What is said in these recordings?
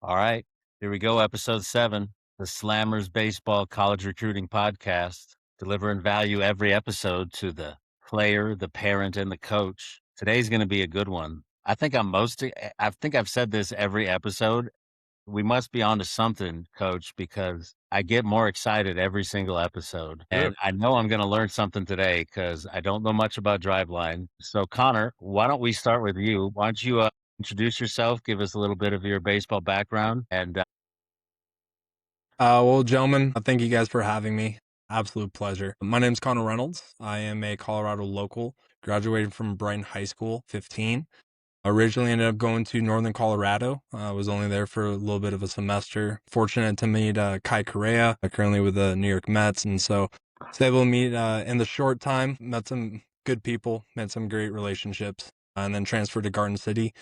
All right, here we go. Episode 7, the Slammers Baseball College Recruiting Podcast, delivering value every episode to the player, the parent, and the coach. Today's going to be a good one. I think I've said this every episode. We must be onto something, coach, because I get more excited every single episode. Good. And I know I'm going to learn something today because I don't know much about driveline. So, Connor, why don't we start with you? Why don't you introduce yourself, give us a little bit of your baseball background, and Well, gentlemen, thank you guys for having me. Absolute pleasure. My name's Connor Reynolds. I am a Colorado local, graduated from Brighton High School, 15. Originally ended up going to Northern Colorado. I was only there for a little bit of a semester. Fortunate to meet Kai Correa, currently with the New York Mets. And so was able to meet in the short time, met some good people, met some great relationships, and then transferred to Garden City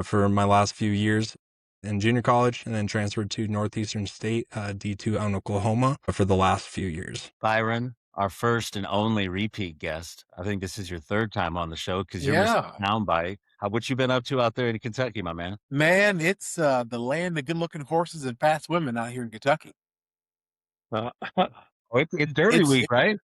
for my last few years in junior college, and then transferred to Northeastern State, D2 out in Oklahoma for the last few years. Byron, our first and only repeat guest. I think this is your third time on the show because you're Mr. Soundbite. What you been up to out there in Kentucky, my man? Man, it's the land of good-looking horses and fast women out here in Kentucky. It's Derby week, right?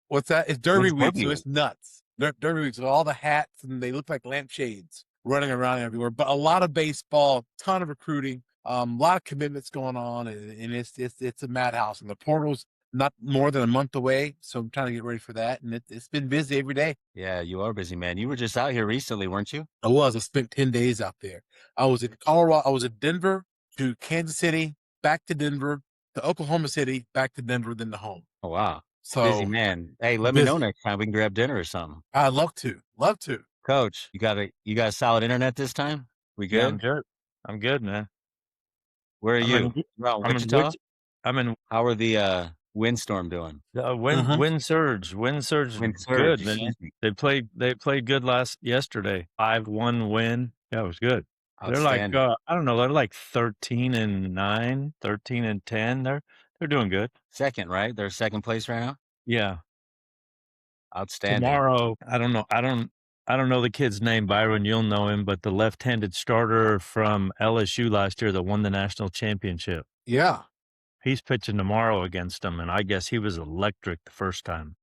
What's that? It's Derby It's week, Derby so it's nuts. Derby week, so all the hats and they look like lampshades running around everywhere. But a lot of baseball, ton of recruiting, a lot of commitments going on, and it's a madhouse. And the portal's not more than a month away, so I'm trying to get ready for that. And it's been busy every day. Yeah, you are busy, man. You were just out here recently, weren't you? I was. I spent 10 days out there. I was in Colorado. I was in Denver to Kansas City, back to Denver, to Oklahoma City, back to Denver, then to home. Oh, wow. So Busy man. Hey, let me know next time we can grab dinner or something. I'd love to. Love to. Coach, you got solid internet this time? We good? Yeah, I'm good. I'm good, man. Where are you? Wichita? I'm in. How are the windstorm doing? Wind surge. Wind surge. Good, man. They played good yesterday. 5-1 win. Yeah, it was good. They're like I don't know. They're like 13-9, 13-10. They're doing good. Second, right? They're second place right now. Yeah. Outstanding. Tomorrow, I don't know the kid's name, Byron. You'll know him, but the left-handed starter from LSU last year that won the national championship. Yeah. He's pitching tomorrow against them, and I guess he was electric the first time.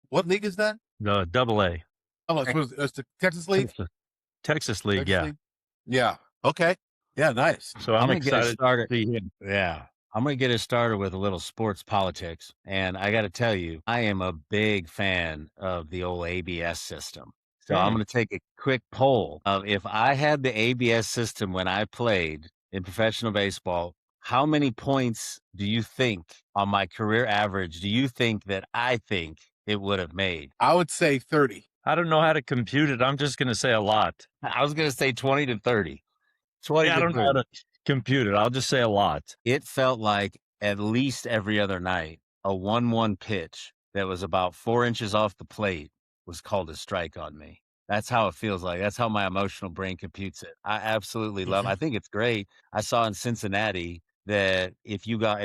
What league is that? The AA. Oh, it's the Texas League? Texas League, yeah. League? Yeah. Okay. Yeah, nice. So I'm excited to see him. Yeah. I'm going to get us started with a little sports politics. And I got to tell you, I am a big fan of the old ABS system. So I'm going to take a quick poll of if I had the ABS system when I played in professional baseball, how many points do you think on my career average do you think that I think it would have made? I would say 30. I don't know how to compute it. I'm just going to say a lot. I was going to say 20 to 30. 20 I don't know how to compute it. I'll just say a lot. It felt like at least every other night, a 1-1 pitch that was about 4 inches off the plate was called a strike on me. That's how it feels like. That's how my emotional brain computes it. I absolutely love it. I think it's great. I saw in Cincinnati that if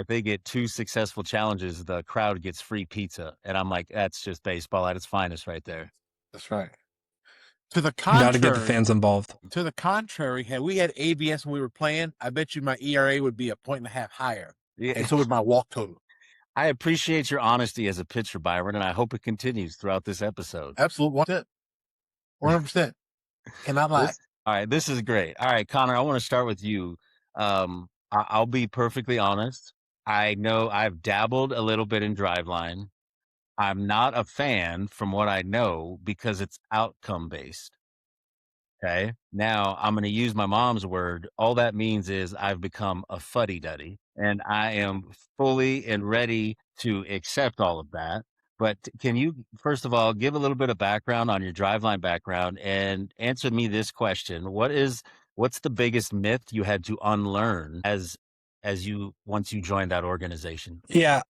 they get 2 successful challenges, the crowd gets free pizza. And I'm like, that's just baseball at its finest right there. That's right. To the contrary, got to get the fans involved. To the contrary, had we had ABS when we were playing, I bet you my ERA would be 1.5 higher. Yeah. And so would my walk total. I appreciate your honesty as a pitcher, Byron, and I hope it continues throughout this episode. Absolutely. 100%. Cannot lie. All right. This is great. All right, Connor, I want to start with you. I'll be perfectly honest. I know I've dabbled a little bit in driveline. I'm not a fan from what I know because it's outcome based. Okay. Now I'm going to use my mom's word. All that means is I've become a fuddy-duddy and I am fully and ready to accept all of that. But can you, first of all, give a little bit of background on your driveline background and answer me this question? What's the biggest myth you had to unlearn once you joined that organization? Yeah.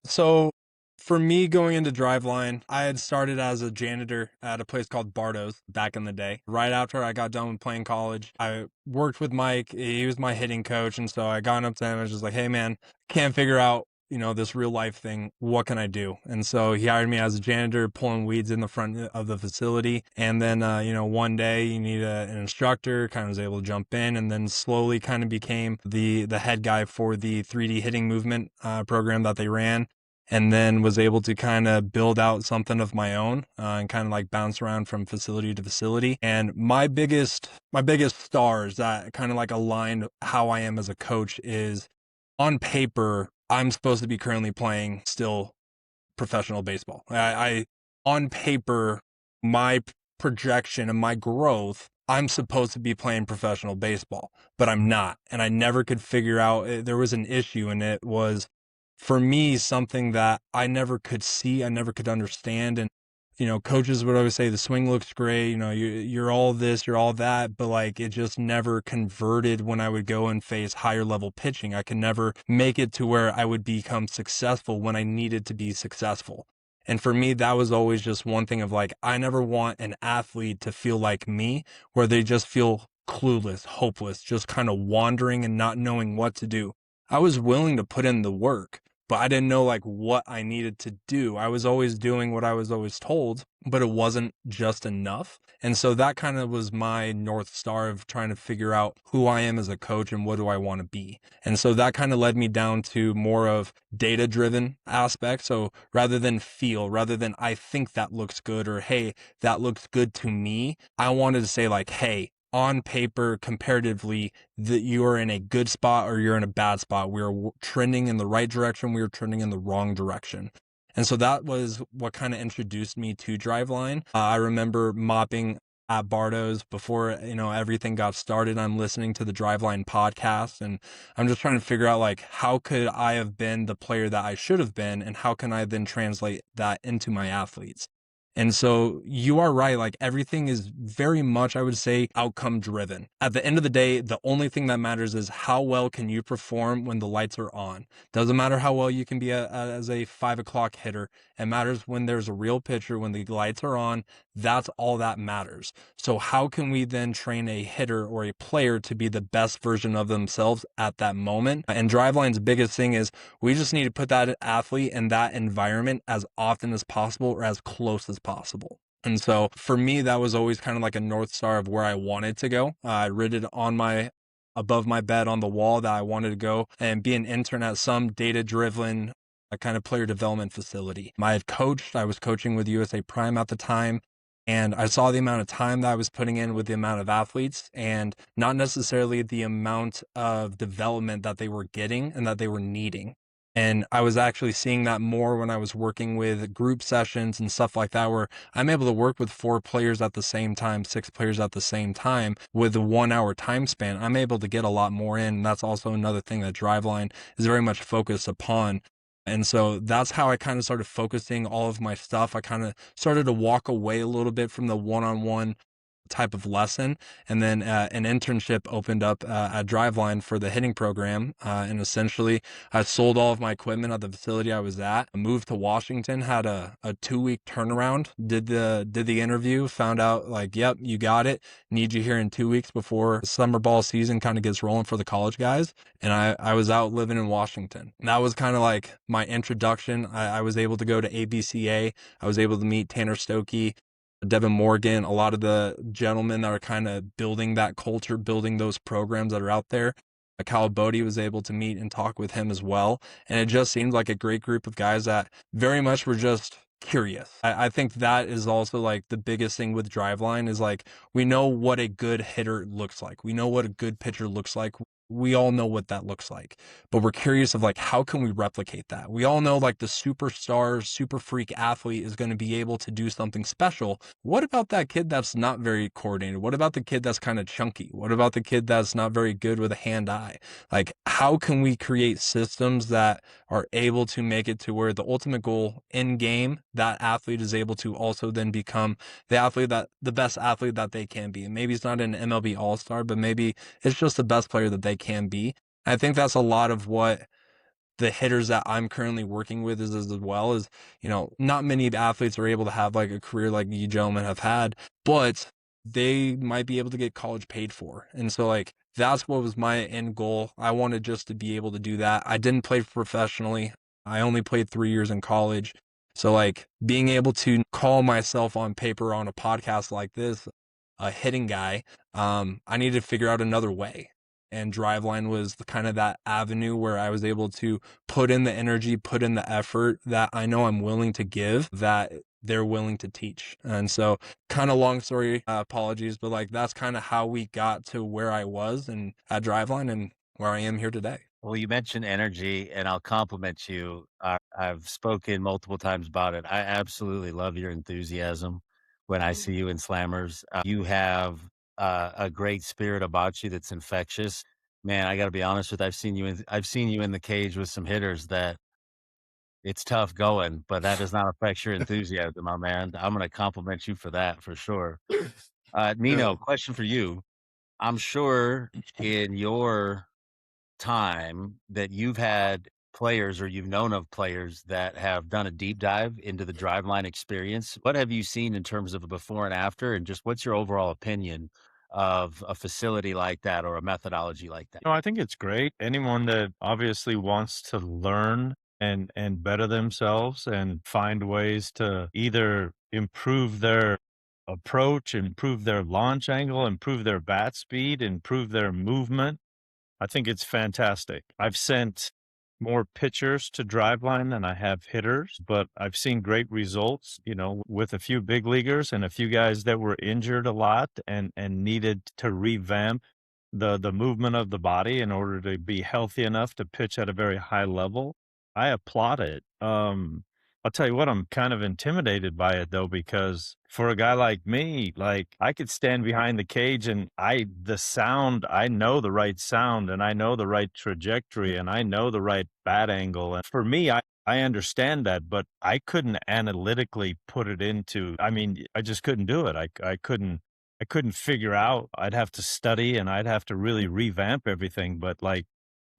So for me going into driveline, I had started as a janitor at a place called Bardo's back in the day. Right after I got done with playing college, I worked with Mike. He was my hitting coach. And so I got up to him and was just like, hey man, can't figure out this real life thing. What can I do? And so he hired me as a janitor, pulling weeds in the front of the facility. And then, one day you need an instructor, kind of was able to jump in, and then slowly kind of became the head guy for the 3D hitting movement program that they ran. And then was able to kind of build out something of my own and kind of like bounce around from facility to facility. And my biggest stars that kind of like aligned how I am as a coach is, on paper, I'm supposed to be currently playing still professional baseball. I on paper, my projection and my growth, I'm supposed to be playing professional baseball, but I'm not. And I never could figure out, there was an issue, and it was, for me, something that I never could see, I never could understand. And coaches would always say the swing looks great, you're all this, you're all that, but like it just never converted when I would go and face higher level pitching. I could never make it to where I would become successful when I needed to be successful. And for me, that was always just one thing of like, I never want an athlete to feel like me, where they just feel clueless, hopeless, just kind of wandering and not knowing what to do. I was willing to put in the work, but I didn't know like what I needed to do. I was always doing what I was always told, but it wasn't just enough. And so that kind of was my North Star of trying to figure out who I am as a coach and what do I want to be. And so that kind of led me down to more of data-driven aspects. So rather than feel, rather than I think that looks good, or hey, that looks good to me, I wanted to say like, hey, on paper, comparatively, that you are in a good spot or you're in a bad spot. We are trending in the right direction. We are trending in the wrong direction. And so that was what kind of introduced me to driveline. I remember mopping at Bardo's before, everything got started. I'm listening to the driveline podcast, and I'm just trying to figure out like, how could I have been the player that I should have been, and how can I then translate that into my athletes? And so you are right. Like everything is very much, I would say, outcome driven. At the end of the day, the only thing that matters is how well can you perform when the lights are on. Doesn't matter how well you can be as a 5 o'clock hitter. It matters when there's a real pitcher, when the lights are on. That's all that matters. So how can we then train a hitter or a player to be the best version of themselves at that moment? And driveline's biggest thing is we just need to put that athlete in that environment as often as possible, or as close as possible. And so for me, that was always kind of like a North Star of where I wanted to go. I wrote it above my bed on the wall that I wanted to go and be an intern at some data-driven kind of player development facility. I was coaching with USA Prime at the time, and I saw the amount of time that I was putting in with the amount of athletes, and not necessarily the amount of development that they were getting and that they were needing. And I was actually seeing that more when I was working with group sessions and stuff like that, where I'm able to work with 4 players at the same time, 6 players at the same time with a 1-hour time span. I'm able to get a lot more in. And that's also another thing that driveline is very much focused upon. And so that's how I kind of started focusing all of my stuff. I kind of started to walk away a little bit from the one-on-one type of lesson. And then an internship opened up at Driveline for the hitting program. And essentially I sold all of my equipment at the facility I was at, moved to Washington, had a 2-week turnaround, did the interview, found out like, yep, you got it. Need you here in 2 weeks before summer ball season kind of gets rolling for the college guys. And I was out living in Washington. And that was kind of like my introduction. I was able to go to ABCA. I was able to meet Tanner Stokey, Devin Morgan, a lot of the gentlemen that are kind of building that culture, building those programs that are out there. Cal Bodie was able to meet and talk with him as well. And it just seemed like a great group of guys that very much were just curious. I think that is also like the biggest thing with driveline is like, we know what a good hitter looks like. We know what a good pitcher looks like. We all know what that looks like, but we're curious of like, how can we replicate that? We all know like the superstar, super freak athlete is going to be able to do something special. What about that kid that's not very coordinated? What about the kid that's kind of chunky? What about the kid that's not very good with a hand-eye? Like, how can we create systems that are able to make it to where the ultimate goal in game, that athlete is able to also then become the best athlete that they can be? And maybe it's not an MLB All-Star, but maybe it's just the best player that they can be. I think that's a lot of what the hitters that I'm currently working with is as well as, not many athletes are able to have like a career like you gentlemen have had, but they might be able to get college paid for. And so like, that's what was my end goal. I wanted just to be able to do that. I didn't play professionally. I only played 3 years in college. So like being able to call myself on paper on a podcast like this, a hitting guy, I needed to figure out another way. And driveline was kind of that avenue where I was able to put in the energy, put in the effort that I know I'm willing to give, that they're willing to teach. And so kind of long story, apologies, but like that's kind of how we got to where I was and at driveline and where I am here today. Well, you mentioned energy, and I'll compliment you. I've spoken multiple times about it. I absolutely love your enthusiasm when I see you in slammers. You have a great spirit about you that's infectious. Man, I got to be honest with. I've seen you in the cage with some hitters that it's tough going, but that does not affect your enthusiasm, my man. I'm going to compliment you for that for sure. Nino, question for you. I'm sure in your time that you've had players or you've known of players that have done a deep dive into the driveline experience. What have you seen in terms of a before and after? And just what's your overall opinion of a facility like that or a methodology like that? No, I think it's great. Anyone that obviously wants to learn and better themselves and find ways to either improve their approach, improve their launch angle, improve their bat speed, improve their movement. I think it's fantastic. I've sent more pitchers to driveline than I have hitters, but I've seen great results, with a few big leaguers and a few guys that were injured a lot and needed to revamp the movement of the body in order to be healthy enough to pitch at a very high level. I applaud it. I'll tell you what, I'm kind of intimidated by it though, because for a guy like me, like I could stand behind the cage and I know the right sound and I know the right trajectory and I know the right bat angle. And for me, I understand that, but I couldn't analytically put it into, I just couldn't do it. I couldn't figure out. I'd have to study and I'd have to really revamp everything. But like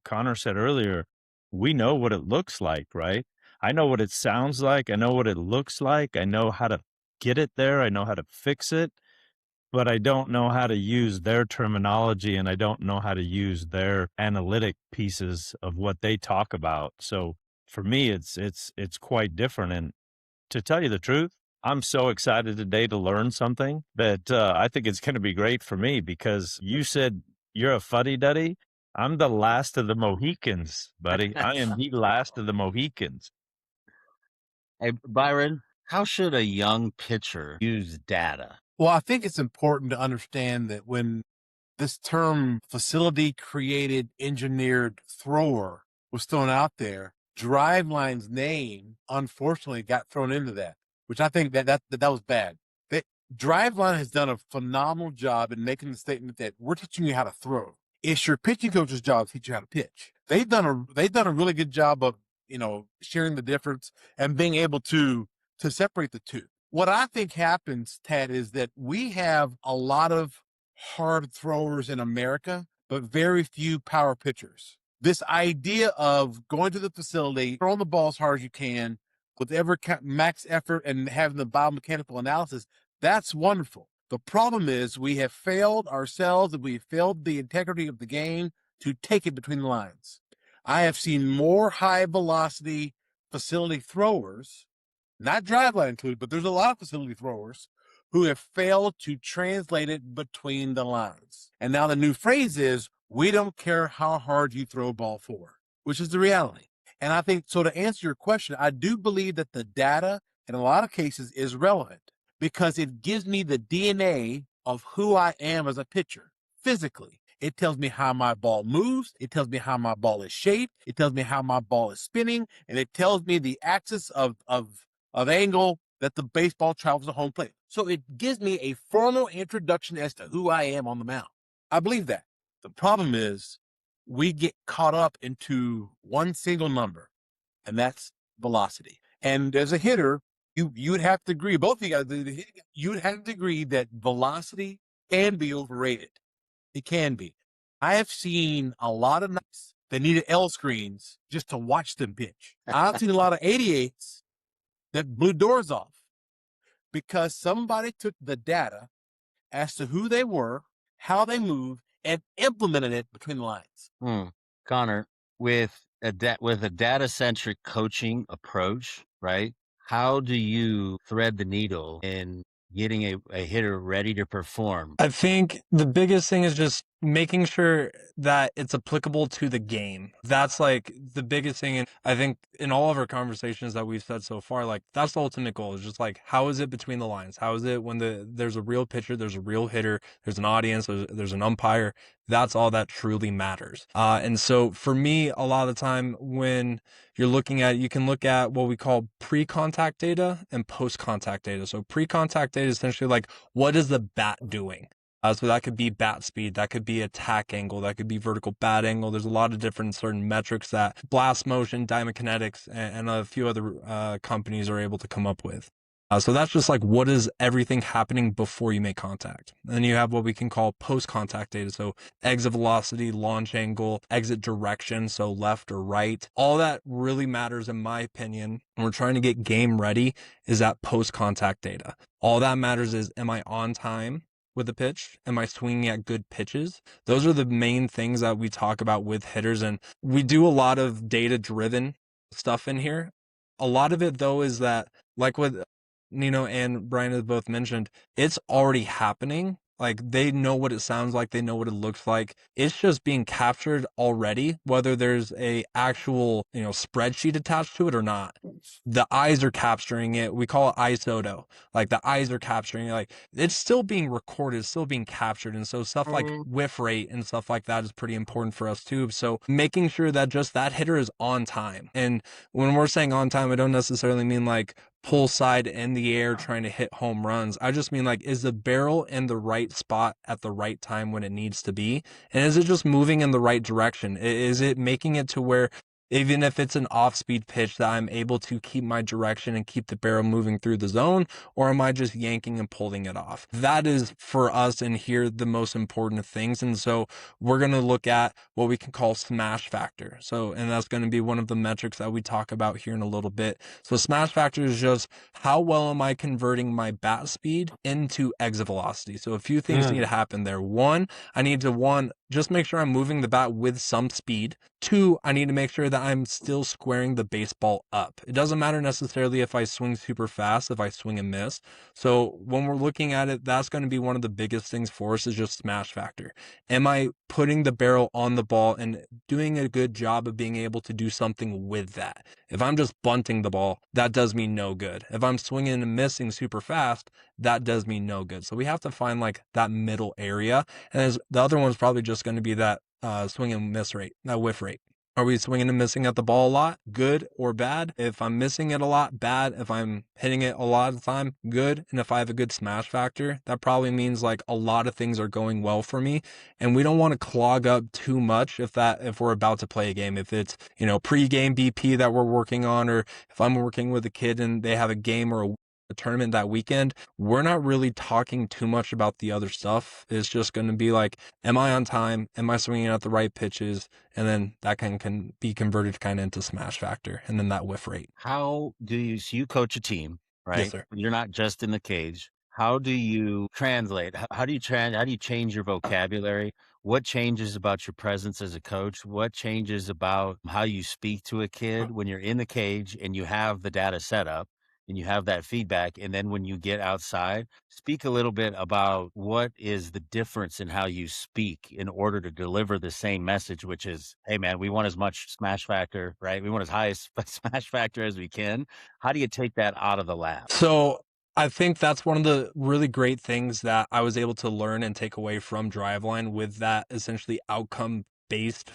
Connor said earlier, we know what it looks like, right? I know what it sounds like. I know what it looks like. I know how to get it there. I know how to fix it, but I don't know how to use their terminology and I don't know how to use their analytic pieces of what they talk about. So for me, it's quite different. And to tell you the truth, I'm so excited today to learn something that I think it's going to be great for me because you said you're a fuddy-duddy. I'm the last of the Mohicans, buddy. I am the last of the Mohicans. Hey, Byron, how should a young pitcher use data? Well, I think it's important to understand that when this term facility created engineered thrower was thrown out there, Driveline's name unfortunately got thrown into that, which I think that was bad. That Driveline has done a phenomenal job in making the statement that we're teaching you how to throw. It's your pitching coach's job to teach you how to pitch. They've done a really good job of sharing the difference and being able to separate the two. What I think happens, Tad, is that we have a lot of hard throwers in America, but very few power pitchers. This idea of going to the facility, throwing the ball as hard as you can, with every max effort and having the biomechanical analysis, that's wonderful. The problem is we have failed ourselves and we've failed the integrity of the game to take it between the lines. I have seen more high velocity facility throwers, not driveline included, but there's a lot of facility throwers who have failed to translate it between the lines. And now the new phrase is, we don't care how hard you throw ball four, which is the reality. And I think, so to answer your question, I do believe that the data in a lot of cases is relevant because it gives me the DNA of who I am as a pitcher physically. It tells me how my ball moves. It tells me how my ball is shaped. It tells me how my ball is spinning. And it tells me the axis of angle that the baseball travels to home plate. So it gives me a formal introduction as to who I am on the mound. I believe that. The problem is we get caught up into one single number, and that's velocity. And as a hitter, you would have to agree, both of you guys, you would have to agree that velocity can be overrated. It can be. I have seen a lot of nights that needed L screens just to watch them pitch. I've seen a lot of 88s that blew doors off because somebody took the data as to who they were, how they moved, and implemented it between the lines. Connor, with a data-centric coaching approach, right? How do you thread the needle in getting a hitter ready to perform? I think the biggest thing is just making sure that it's applicable to the game. That's like the biggest thing. And I think in all of our conversations that we've said so far, like that's the ultimate goal is just like, how is it between the lines? How is it when there's a real pitcher, there's a real hitter, there's an audience, there's an umpire. That's all that truly matters. And so for me, a lot of the time when you're looking at, you can look at what we call pre-contact data and post-contact data. So pre-contact data is essentially like, what is the bat doing? So that could be bat speed, that could be attack angle, that could be vertical bat angle. There's a lot of different certain metrics that blast motion, diamekinetics, and a few other companies are able to come up with. So that's just like what is everything happening before you make contact. And then you have what we can call post-contact data. So exit velocity, launch angle, exit direction, so left or right. All that really matters in my opinion when we're trying to get game ready is that post-contact data. All that matters is, am I on time with the pitch? Am I swinging at good pitches? Those are the main things that we talk about with hitters. And we do a lot of data-driven stuff in here. A lot of it though is that, like what Nino and Brian have both mentioned, it's already happening. Like they know what it sounds like, they know what it looks like. It's just being captured already, whether there's a actual, spreadsheet attached to it or not. The eyes are capturing it. We call it isoto. Like the eyes are capturing it. Like it's still being recorded, still being captured. And so stuff like whiff rate and stuff like that is pretty important for us too. So making sure that just that hitter is on time. And when we're saying on time, I don't necessarily mean like pull side in the air trying to hit home runs. I just mean like, is the barrel in the right spot at the right time when it needs to be? And is it just moving in the right direction? Is it making it to where even if it's an off-speed pitch that I'm able to keep my direction and keep the barrel moving through the zone, or am I just yanking and pulling it off? That is for us in here the most important things. And so we're going to look at what we can call smash factor. So, and that's going to be one of the metrics that we talk about here in a little bit. So smash factor is just how well am I converting my bat speed into exit velocity? So a few things need to happen there. One, I need to just make sure I'm moving the bat with some speed. Two, I need to make sure that I'm still squaring the baseball up. It doesn't matter necessarily if I swing super fast, if I swing and miss. So when we're looking at it, that's going to be one of the biggest things for us is just smash factor. Am I putting the barrel on the ball and doing a good job of being able to do something with that? If I'm just bunting the ball, that does me no good. If I'm swinging and missing super fast, that does me no good. So we have to find like that middle area. And the other one's probably just going to be that swing and miss rate, that whiff rate. Are we swinging and missing at the ball a lot? Good or bad? If I'm missing it a lot, bad. If I'm hitting it a lot of the time, good. And if I have a good smash factor, that probably means like a lot of things are going well for me. And we don't want to clog up too much if we're about to play a game. If it's, pre-game BP that we're working on, or if I'm working with a kid and they have a game or a tournament that weekend, we're not really talking too much about the other stuff. It's just going to be like, am I on time? Am I swinging at the right pitches? And then that can be converted kind of into smash factor and then that whiff rate. How do you coach a team, right? Yes, sir. You're not just in the cage. How do you translate? How do you change your vocabulary? What changes about your presence as a coach? What changes about how you speak to a kid when you're in the cage and you have the data set up and you have that feedback? And then when you get outside, speak a little bit about what is the difference in how you speak in order to deliver the same message, which is, hey man, we want as much smash factor, right? We want as high a smash factor as we can. How do you take that out of the lab? So I think that's one of the really great things that I was able to learn and take away from Driveline with that essentially outcome-based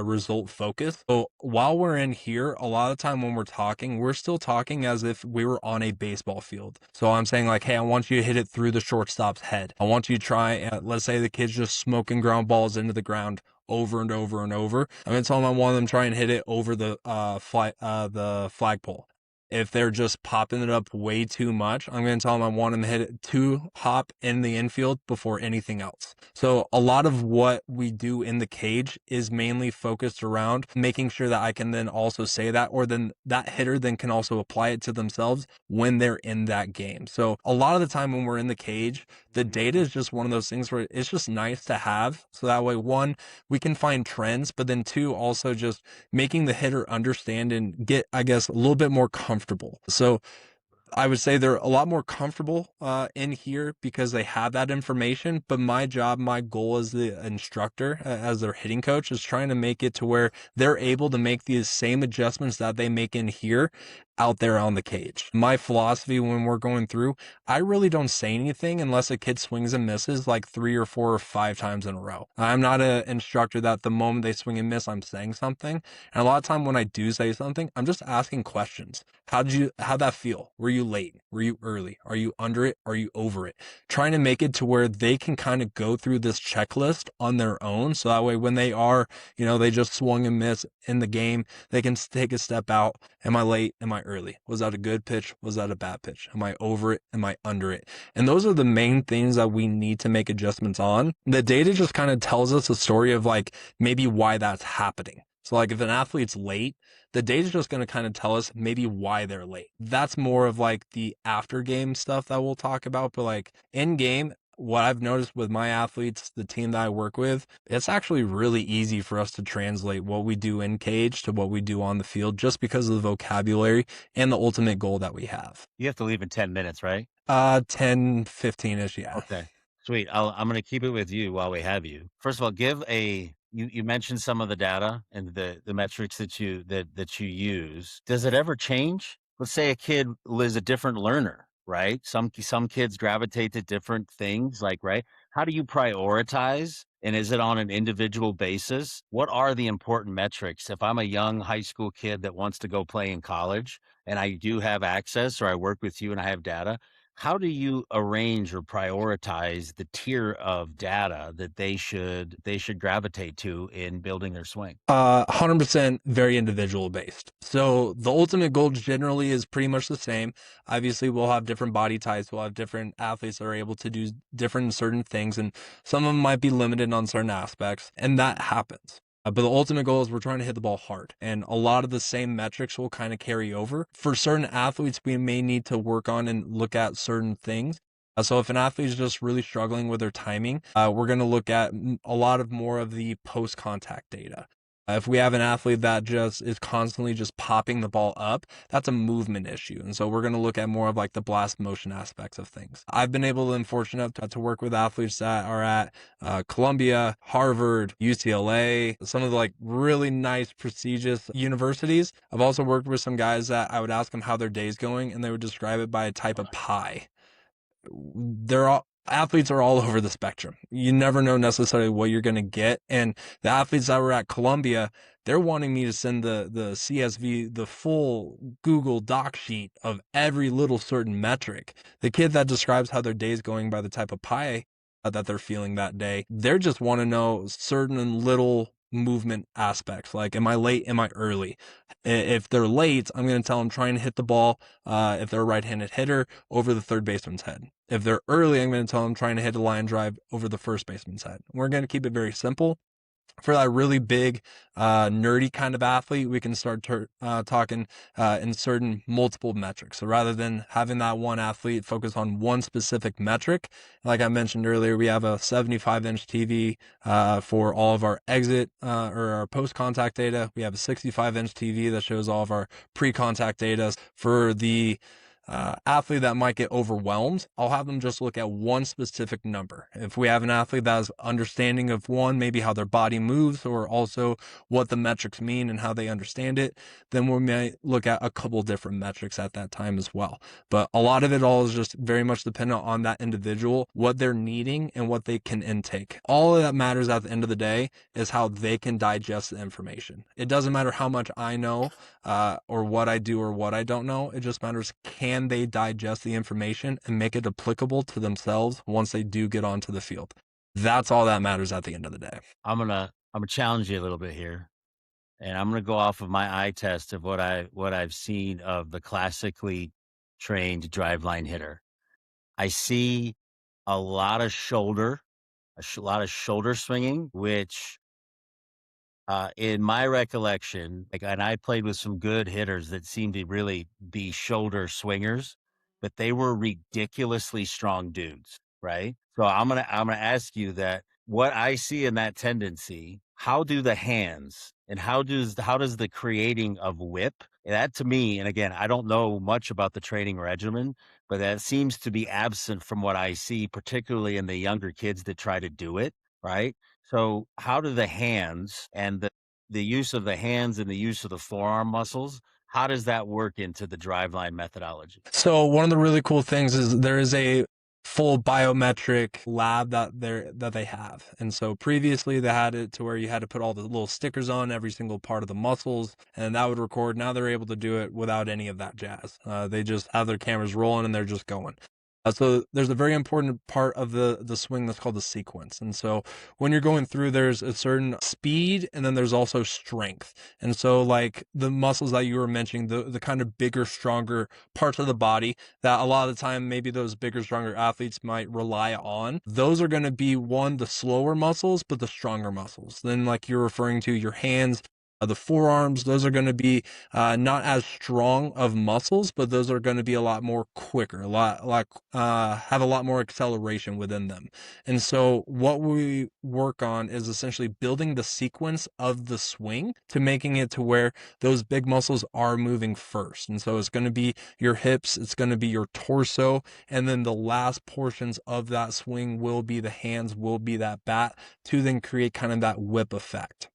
result focus. So while we're in here, a lot of time when we're talking, we're still talking as if we were on a baseball field. So I'm saying like, hey, I want you to hit it through the shortstop's head. I want you to try, let's say the kid's just smoking ground balls into the ground over and over and over. I'm going to tell them I want them to try and hit it over the flagpole. If they're just popping it up way too much, I'm going to tell them I want them to hit it 2 hop in the infield before anything else. So a lot of what we do in the cage is mainly focused around making sure that I can then also say that, or then that hitter then can also apply it to themselves when they're in that game. So a lot of the time when we're in the cage, the data is just one of those things where it's just nice to have. So that way, one, we can find trends, but then two, also just making the hitter understand and get, I guess, a little bit more comfortable. So I would say they're a lot more comfortable in here because they have that information. But my job, my goal as the instructor, as their hitting coach, is trying to make it to where they're able to make these same adjustments that they make in here out there on the cage. My philosophy when we're going through, I really don't say anything unless a kid swings and misses like 3 or 4 or 5 times in a row. I'm not an instructor that the moment they swing and miss, I'm saying something. And a lot of time when I do say something, I'm just asking questions. How'd that feel? Were you late? Were you early? Are you under it? Are you over it? Trying to make it to where they can kind of go through this checklist on their own. So that way when they are, they just swung and missed in the game, they can take a step out. Am I late? Am I early? Was that a good pitch? Was that a bad pitch? Am I over it? Am I under it? And those are the main things that we need to make adjustments on. The data just kind of tells us a story of like maybe why that's happening. So like if an athlete's late, the data is just going to kind of tell us maybe why they're late. That's more of like the after game stuff that we'll talk about. But like in game, what I've noticed with my athletes, the team that I work with, it's actually really easy for us to translate what we do in cage to what we do on the field just because of the vocabulary and the ultimate goal that we have. You have to leave in 10 minutes, right? 10, 15-ish, yeah. Okay, sweet. I'm going to keep it with you while we have you. First of all, you mentioned some of the data and the metrics that you use. Does it ever change? Let's say a kid is a different learner, right? Some kids gravitate to different things, like, right? How do you prioritize? And is it on an individual basis? What are the important metrics? If I'm a young high school kid that wants to go play in college and I do have access, or I work with you and I have data, how do you arrange or prioritize the tier of data that they should gravitate to in building their swing? 100% very individual based. So the ultimate goal generally is pretty much the same. Obviously, we'll have different body types. We'll have different athletes that are able to do different certain things, and some of them might be limited on certain aspects, and that happens. But the ultimate goal is we're trying to hit the ball hard. And a lot of the same metrics will kind of carry over. For certain athletes, we may need to work on and look at certain things. So if an athlete is just really struggling with their timing, we're going to look at a lot of more of the post-contact data. If we have an athlete that just is constantly just popping the ball up, that's a movement issue. And so we're going to look at more of like the blast motion aspects of things. I've been able and fortunate to work with athletes that are at Columbia, Harvard, UCLA, some of the like really nice, prestigious universities. I've also worked with some guys that I would ask them how their day's going, and they would describe it by a type of pie. Athletes are all over the spectrum. You never know necessarily what you're going to get. And the athletes that were at Columbia, they're wanting me to send the CSV, the full Google Doc sheet of every little certain metric. The kid that describes how their day's going by the type of pie that they're feeling that day, they just want to know certain little movement aspects, like am I late, am I early? If they're late, I'm going to tell them trying to hit the ball, if they're a right-handed hitter, over the third baseman's head. If they're early, I'm going to tell them trying to hit a line drive over the first baseman's head. We're going to keep it very simple. For that really big, nerdy kind of athlete, we can start talking in certain multiple metrics. So rather than having that one athlete focus on one specific metric, like I mentioned earlier, we have a 75-inch TV for all of our exit or our post-contact data. We have a 65-inch TV that shows all of our pre-contact data. For the athlete that might get overwhelmed, I'll have them just look at one specific number. If we have an athlete that has understanding of one, maybe how their body moves, or also what the metrics mean and how they understand it, then we may look at a couple different metrics at that time as well. But a lot of it all is just very much dependent on that individual, what they're needing and what they can intake. All that matters at the end of the day is how they can digest the information. It doesn't matter how much I know or what I do or what I don't know. It just matters, can they digest the information and make it applicable to themselves once they do get onto the field? That's all that matters at the end of the day. I'm gonna challenge you a little bit here, and I'm gonna go off of my eye test of what I've seen of the classically trained driveline hitter. I see a lot of shoulder swinging, which in my recollection, and I played with some good hitters that seemed to really be shoulder swingers, but they were ridiculously strong dudes, right? So I'm gonna ask you that what I see in that tendency, how do the hands and how does the creating of whip, that to me, and again, I don't know much about the training regimen, but that seems to be absent from what I see, particularly in the younger kids that try to do it, right? So how do the hands and the use of the hands and the use of the forearm muscles, how does that work into the driveline methodology? So one of the really cool things is there is a full biometric lab that they have. And so previously they had it to where you had to put all the little stickers on every single part of the muscles and that would record. Now they're able to do it without any of that jazz. They just have their cameras rolling and they're just going. So there's a very important part of the swing that's called the sequence. And so when you're going through, there's a certain speed and then there's also strength. And so like the muscles that you were mentioning, the kind of bigger, stronger parts of the body that a lot of the time maybe those bigger, stronger athletes might rely on, those are going to be the slower muscles, but the stronger muscles. Then like you're referring to your hands, the forearms, those are going to be not as strong of muscles, but those are going to be a lot more quicker, have a lot more acceleration within them. And so what we work on is essentially building the sequence of the swing to making it to where those big muscles are moving first. And so it's going to be your hips, it's going to be your torso, and then the last portions of that swing will be the hands, will be that bat to then create kind of that whip effect.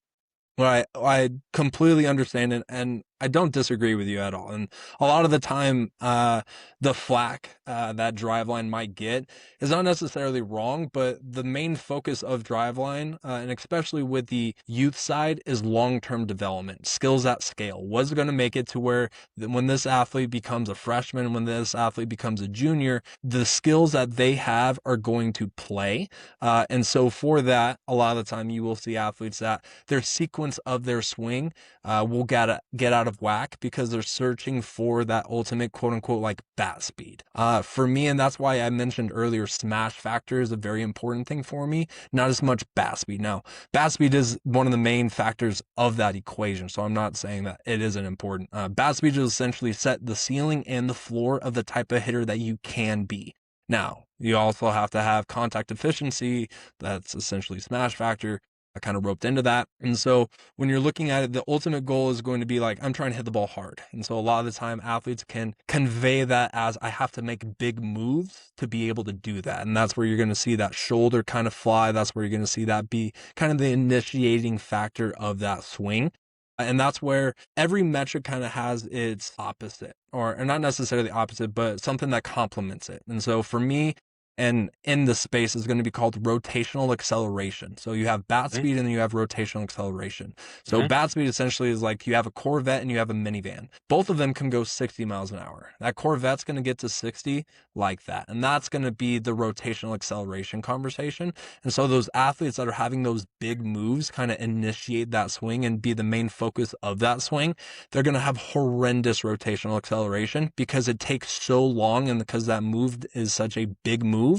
Well, I completely understand it, and I don't disagree with you at all. And a lot of the time, the flack that driveline might get is not necessarily wrong, but the main focus of driveline, and especially with the youth side, is long-term development, skills at scale. What's going to make it to where when this athlete becomes a freshman, when this athlete becomes a junior, the skills that they have are going to play. And so for that, a lot of the time you will see athletes that their sequence of their swing will get out of whack because they're searching for that ultimate quote unquote like bat speed. For me, and that's why I mentioned earlier, smash factor is a very important thing for me, not as much bat speed. Now, bat speed is one of the main factors of that equation, so I'm not saying that it isn't important. Bat speed is essentially set the ceiling and the floor of the type of hitter that you can be. Now, you also have to have contact efficiency, that's essentially smash factor. I kind of roped into that. And so when you're looking at it, the ultimate goal is going to be like, I'm trying to hit the ball hard. And so a lot of the time athletes can convey that as I have to make big moves to be able to do that. And that's where you're going to see that shoulder kind of fly. That's where you're going to see that be kind of the initiating factor of that swing. And that's where every metric kind of has its opposite, or not necessarily opposite, but something that complements it. And so for me, and in the space is going to be called rotational acceleration. So you have bat speed and then you have rotational acceleration. So bat speed essentially is like you have a Corvette and you have a minivan. Both of them can go 60 miles an hour. That Corvette's going to get to 60 like that. And that's going to be the rotational acceleration conversation. And so those athletes that are having those big moves kind of initiate that swing and be the main focus of that swing, they're going to have horrendous rotational acceleration because it takes so long and because that move is such a big move.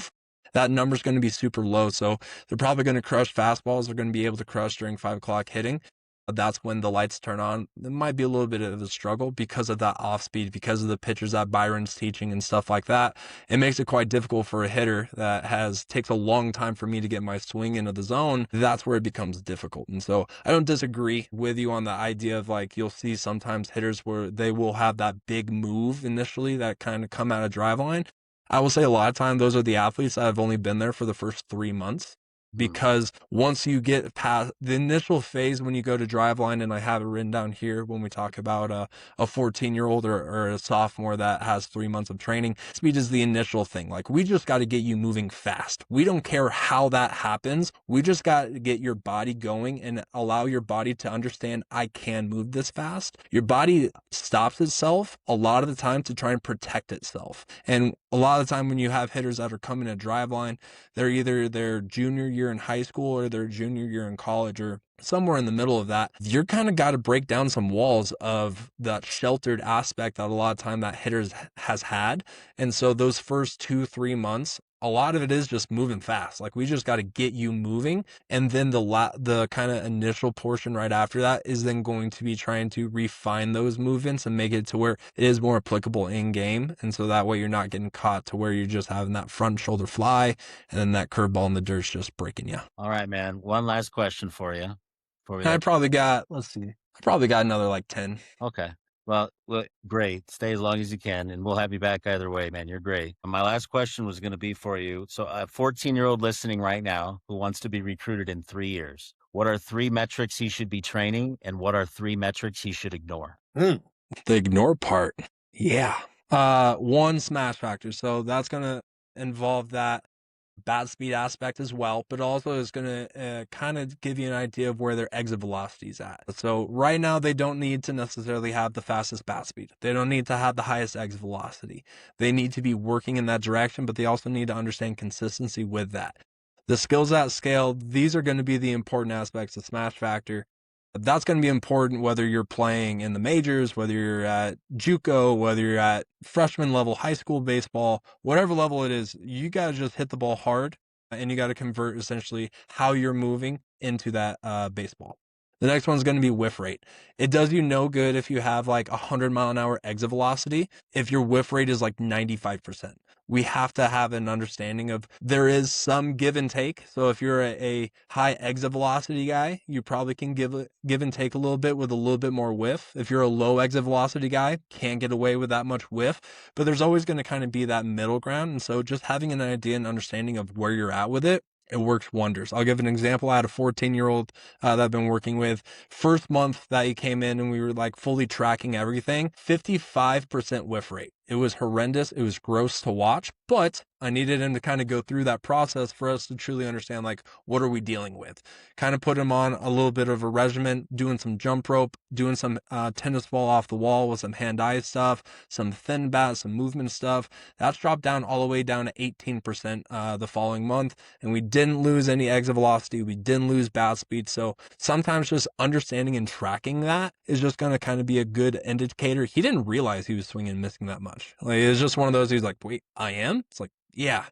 That number's going to be super low. So they're probably going to crush fastballs. They're going to be able to crush during 5 o'clock hitting. That's when the lights turn on. It might be a little bit of a struggle because of that off speed, because of the pitches that Byron's teaching and stuff like that. It makes it quite difficult for a hitter that takes a long time for me to get my swing into the zone. That's where it becomes difficult. And so I don't disagree with you on the idea of like, you'll see sometimes hitters where they will have that big move initially that kind of come out of driveline. I will say a lot of time those are the athletes that have only been there for the first 3 months, because once you get past the initial phase when you go to driveline, and I have it written down here when we talk about a 14-year-old or a sophomore that has 3 months of training, speed is the initial thing. Like, we just got to get you moving fast. We don't care how that happens. We just got to get your body going and allow your body to understand I can move this fast. Your body stops itself a lot of the time to try and protect itself. And a lot of the time when you have hitters that are coming to driveline, they're either their junior year in high school or their junior year in college or somewhere in the middle of that. You're kind of got to break down some walls of that sheltered aspect that a lot of time that hitters has had. And so those first 2-3 months a lot of it is just moving fast. Like we just got to get you moving. And then the kind of initial portion right after that is then going to be trying to refine those movements and make it to where it is more applicable in game. And so that way you're not getting caught to where you're just having that front shoulder fly and then that curveball in the dirt's just breaking you. All right, man. One last question for you. I probably got, let's see, I probably got another like 10. Okay. Well, great. Stay as long as you can, and we'll have you back either way, man. You're great. My last question was going to be for you. So, a 14-year-old listening right now who wants to be recruited in 3 years, what are 3 metrics he should be training, and what are 3 metrics he should ignore? The ignore part. Yeah. One, smash factor. So that's going to involve that bat speed aspect as well, but also is going to kind of give you an idea of where their exit velocity is at. So right now, they don't need to necessarily have the fastest bat speed. They don't need to have the highest exit velocity. They need to be working in that direction, but they also need to understand consistency with that. The skills at scale, these are going to be the important aspects of smash factor. That's going to be important whether you're playing in the majors, whether you're at JUCO, whether you're at freshman level high school baseball, whatever level it is, you got to just hit the ball hard and you got to convert essentially how you're moving into that baseball. The next one's going to be whiff rate. It does you no good if you have like 100-mile-an-hour exit velocity if your whiff rate is like 95%. We have to have an understanding of there is some give and take. So if you're a high exit velocity guy, you probably can give and take a little bit with a little bit more whiff. If you're a low exit velocity guy, can't get away with that much whiff, but there's always going to kind of be that middle ground. And so just having an idea and understanding of where you're at with it works wonders. I'll give an example. I had a 14-year-old that I've been working with. First month that he came in and we were like fully tracking everything, 55% whiff rate. It was horrendous. It was gross to watch, but I needed him to kind of go through that process for us to truly understand, like, what are we dealing with? Kind of put him on a little bit of a regimen, doing some jump rope, doing some tennis ball off the wall with some hand-eye stuff, some thin bat, some movement stuff. That's dropped down all the way down to 18% the following month, and we didn't lose any exit velocity. We didn't lose bat speed. So sometimes just understanding and tracking that is just going to kind of be a good indicator. He didn't realize he was swinging and missing that much. Like, it was just one of those, he's like, wait, I am? It's like, yeah,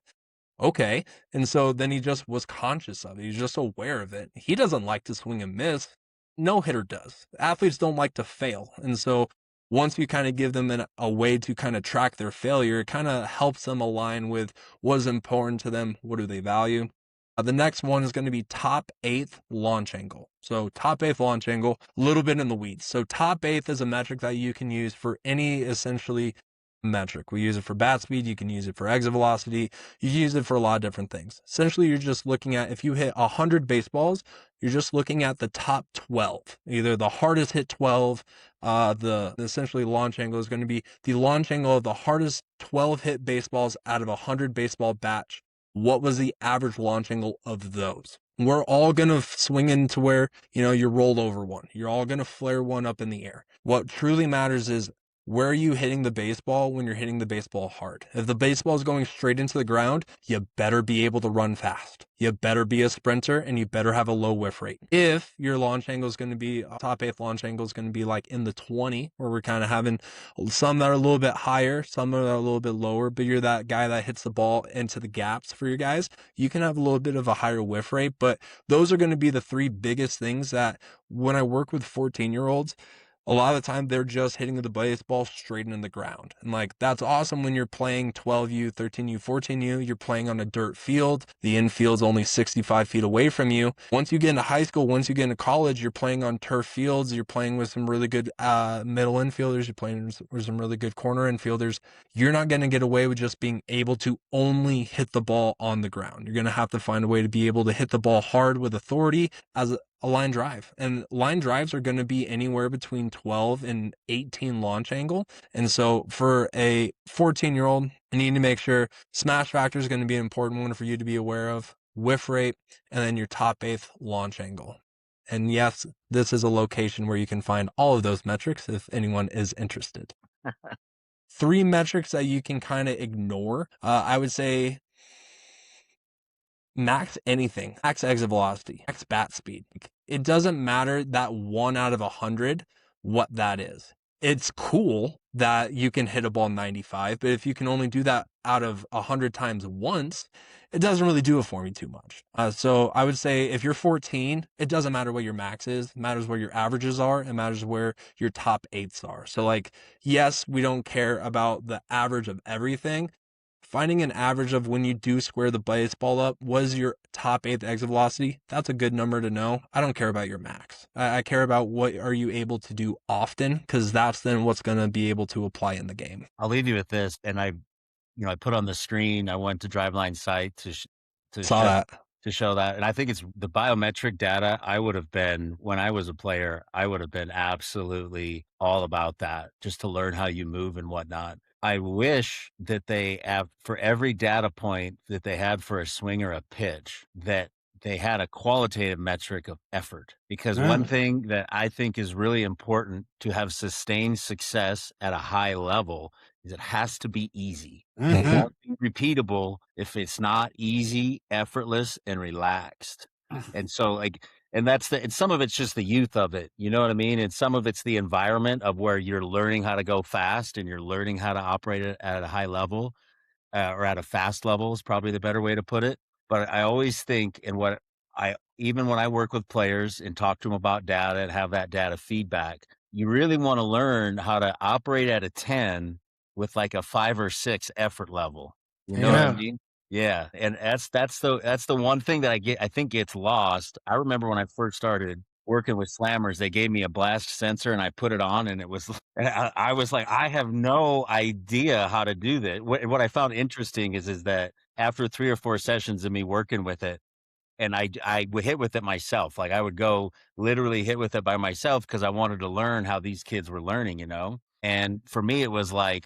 okay. And so then he just was conscious of it. He's just aware of it. He doesn't like to swing and miss. No hitter does. Athletes don't like to fail. And so once you kind of give them a way to kind of track their failure, it kind of helps them align with what is important to them. What do they value? The next one is going to be top 8th launch angle. So top 8th launch angle, a little bit in the weeds. So top 8th is a metric that you can use for any essentially metric. We use it for bat speed. You can use it for exit velocity. You can use it for a lot of different things. Essentially, you're just looking at, if you hit 100 baseballs, you're just looking at the top 12, either the hardest hit 12, the essentially launch angle is going to be the launch angle of the hardest 12 hit baseballs out of a 100 baseball batch. What was the average launch angle of those? We're all going to swing into where, you roll over one. You're all going to flare one up in the air. What truly matters is, where are you hitting the baseball when you're hitting the baseball hard? If the baseball is going straight into the ground, you better be able to run fast. You better be a sprinter and you better have a low whiff rate. If your launch angle is going to be, top 8th launch angle is going to be like in the 20, where we're kind of having some that are a little bit higher, some that are a little bit lower, but you're that guy that hits the ball into the gaps for your guys, you can have a little bit of a higher whiff rate. But those are going to be the 3 biggest things that when I work with 14-year-olds, a lot of the time they're just hitting the baseball straight into the ground. And like, that's awesome when you're playing 12U, 13U, 14U, you're playing on a dirt field. The infield's only 65 feet away from you. Once you get into high school, once you get into college, you're playing on turf fields. You're playing with some really good middle infielders. You're playing with some really good corner infielders. You're not going to get away with just being able to only hit the ball on the ground. You're going to have to find a way to be able to hit the ball hard with authority as a line drive. And line drives are going to be anywhere between 12 and 18 launch angle. And so for a 14-year-old, you need to make sure smash factor is going to be an important one for you to be aware of, whiff rate, and then your top 8th launch angle. And yes, this is a location where you can find all of those metrics if anyone is interested. 3 metrics that you can kind of ignore. I would say max anything, max exit velocity, max bat speed. It doesn't matter that 1 out of 100 what that is. it's cool that you can hit a ball 95, but if you can only do that out of 100 times once, it doesn't really do it for me too much. So I would say if you're 14, it doesn't matter what your max is. It matters where your averages are. It matters where your top eighths are. So like, yes, we don't care about the average of everything. Finding an average of when you do square the baseball up, was your top eighth exit velocity? That's a good number to know. I don't care about your max. I care about what are you able to do often, because that's then what's going to be able to apply in the game. I'll leave you with this, and I put on the screen. I went to driveline site to show that, and I think it's the biometric data. I would have been, when I was a player, I would have been absolutely all about that, just to learn how you move and whatnot. I wish that they have, for every data point that they had for a swing or a pitch, that they had a qualitative metric of effort. Because one thing that I think is really important to have sustained success at a high level is it has to be easy. It won't be repeatable if it's not easy, effortless, and relaxed. And so like, and and some of it's just the youth of it, you know what I mean? And some of it's the environment of where you're learning how to go fast and you're learning how to operate it at a high level, or at a fast level is probably the better way to put it. But I always think, and even when I work with players and talk to them about data and have that data feedback, you really want to learn how to operate at a 10 with like a 5 or 6 effort level. You know what I mean? Yeah. And that's the one thing that I think gets lost. I remember when I first started working with slammers, they gave me a blast sensor and I put it on, and it was, and I was like, I have no idea how to do that. What I found interesting is that after 3 or 4 sessions of me working with it, and I would hit with it myself. Like I would go literally hit with it by myself because I wanted to learn how these kids were learning, And for me, it was like,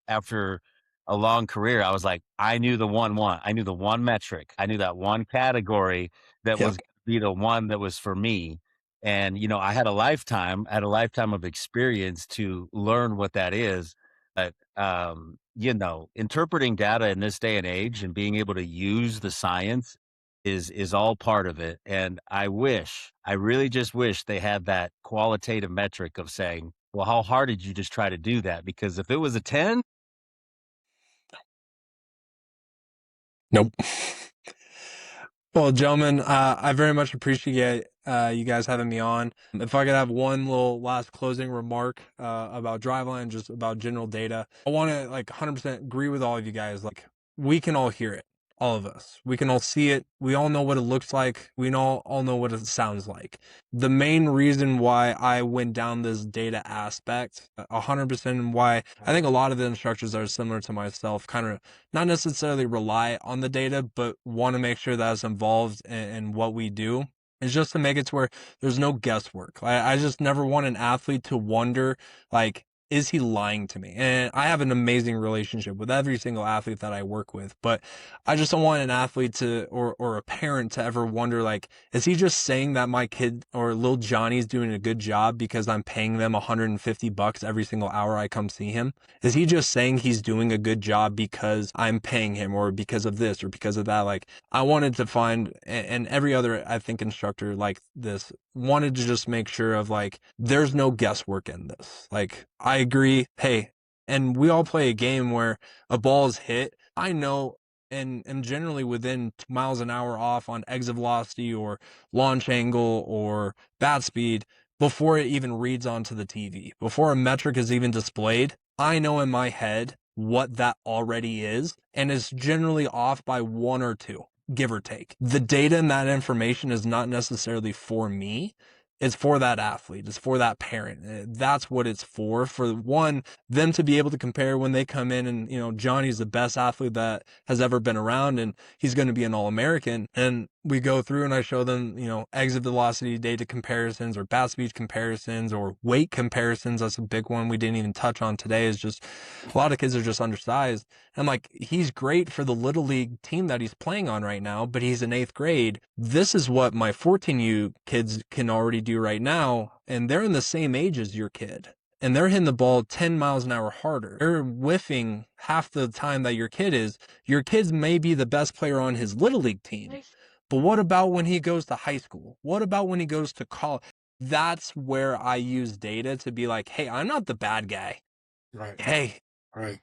after a long career, I was like, I knew the I knew the one metric. I knew that one category that was gonna be the one that was for me. And, I had a lifetime of experience to learn what that is. But, interpreting data in this day and age and being able to use the science is all part of it. And I really just wish they had that qualitative metric of saying, well, how hard did you just try to do that? Because if it was a 10, nope. Well, gentlemen, I very much appreciate you guys having me on. If I could have one little last closing remark about driveline, just about general data, I want to 100% agree with all of you guys. Like, we can all hear it, all of us. We can all see it. We all know what it looks like. We all know what it sounds like. The main reason why I went down this data aspect, 100%, and why I think a lot of the instructors that are similar to myself kind of not necessarily rely on the data, but want to make sure that it's involved in what we do, is just to make it to where there's no guesswork. I just never want an athlete to wonder, like, is he lying to me? And I have an amazing relationship with every single athlete that I work with, but I just don't want an athlete to, or a parent to ever wonder, like, is he just saying that my kid or little Johnny's doing a good job because I'm paying them $150 every single hour I come see him? Is he just saying he's doing a good job because I'm paying him, or because of this or because of that? Like, I wanted to find, and every other, I think, instructor like this wanted to just make sure of, like, there's no guesswork in this. Like, I agree. Hey, and we all play a game where a ball is hit. I know and am generally within 2 miles an hour off on exit velocity or launch angle or bat speed before it even reads onto the TV. Before a metric is even displayed, I know in my head what that already is, and is generally off by 1 or 2, give or take. The data and that information is not necessarily for me. It's for that athlete. It's for that parent. That's what it's for. For one, them to be able to compare when they come in and, Johnny's the best athlete that has ever been around and he's going to be an All-American. And we go through and I show them, exit velocity data comparisons or bat speed comparisons or weight comparisons. That's a big one we didn't even touch on today, is just a lot of kids are just undersized. And I'm like, he's great for the little league team that he's playing on right now, but he's in 8th grade. This is what my 14U kids can already do right now. And they're in the same age as your kid. And they're hitting the ball 10 miles an hour harder. They're whiffing half the time that your kid is. Your kid may be the best player on his little league team. But what about when he goes to high school? What about when he goes to college? That's where I use data to be like, hey, I'm not the bad guy. Right. Hey, Right.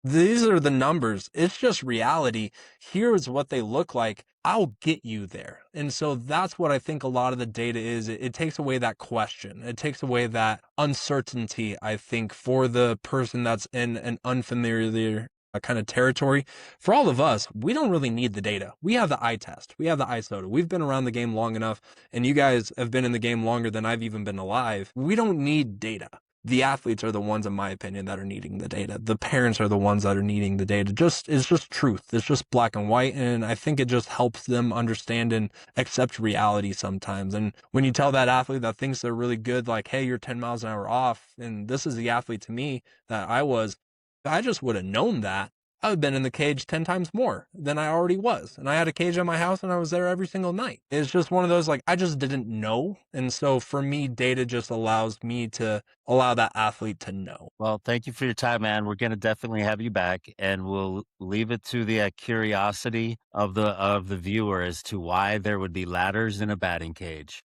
these are the numbers. It's just reality. Here's what they look like. I'll get you there. And so that's what I think a lot of the data is. It takes away that question. It takes away that uncertainty, I think, for the person that's in an unfamiliar kind of territory. For all of us, we don't really need the data. We have the eye test. We have the iSoda. We've been around the game long enough, and you guys have been in the game longer than I've even been alive. We don't need data. The athletes are the ones, in my opinion, that are needing the data. The parents are the ones that are needing the data. It's just truth. It's just black and white. And I think it just helps them understand and accept reality sometimes. And when you tell that athlete that thinks they're really good, like, hey, you're 10 miles an hour off, and this is the athlete to me that I just would have known that. I would have been in the cage 10 times more than I already was. And I had a cage at my house and I was there every single night. It's just one of those, like, I just didn't know. And so for me, data just allows me to allow that athlete to know. Well, thank you for your time, man. We're going to definitely have you back, and we'll leave it to the curiosity of the viewer as to why there would be ladders in a batting cage.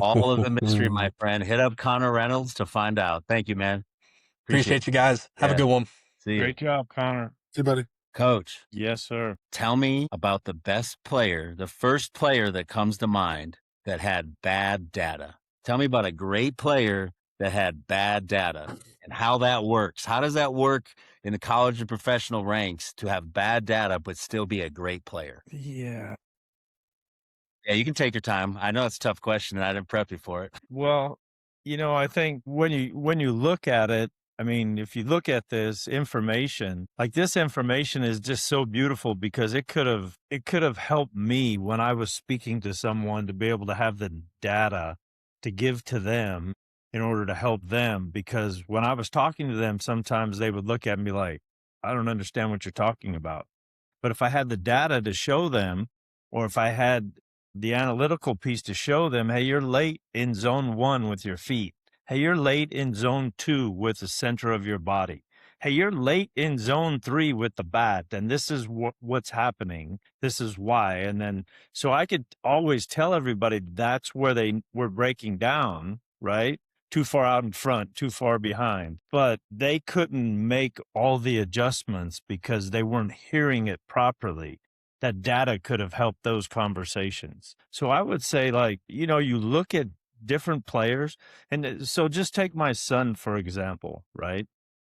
All of the mystery, my friend. Hit up Connor Reynolds to find out. Thank you, man. Appreciate you guys. Have a good one. See you. Great job, Connor. See you, buddy. Coach, Yes, sir. tell me about the best player, the first player that comes to mind that had bad data. Tell me about a great player that had bad data and how that works. How does that work in the college and professional ranks to have bad data but still be a great player? Yeah. Yeah, you can take your time. I know it's a tough question, and I didn't prep you for it. Well, I think when you look at it, I mean, if you look at this information, like this information is just so beautiful because it could have helped me when I was speaking to someone to be able to have the data to give to them in order to help them. Because when I was talking to them, sometimes they would look at me like, I don't understand what you're talking about. But if I had the data to show them, or if I had the analytical piece to show them, hey, you're late in zone 1 with your feet. Hey, you're late in zone 2 with the center of your body. Hey, you're late in zone 3 with the bat, and this is what's happening. This is why. And then, so I could always tell everybody that's where they were breaking down, right? Too far out in front, too far behind. But they couldn't make all the adjustments because they weren't hearing it properly. That data could have helped those conversations. So I would say, like, you look at different players. And so just take my son, for example, right?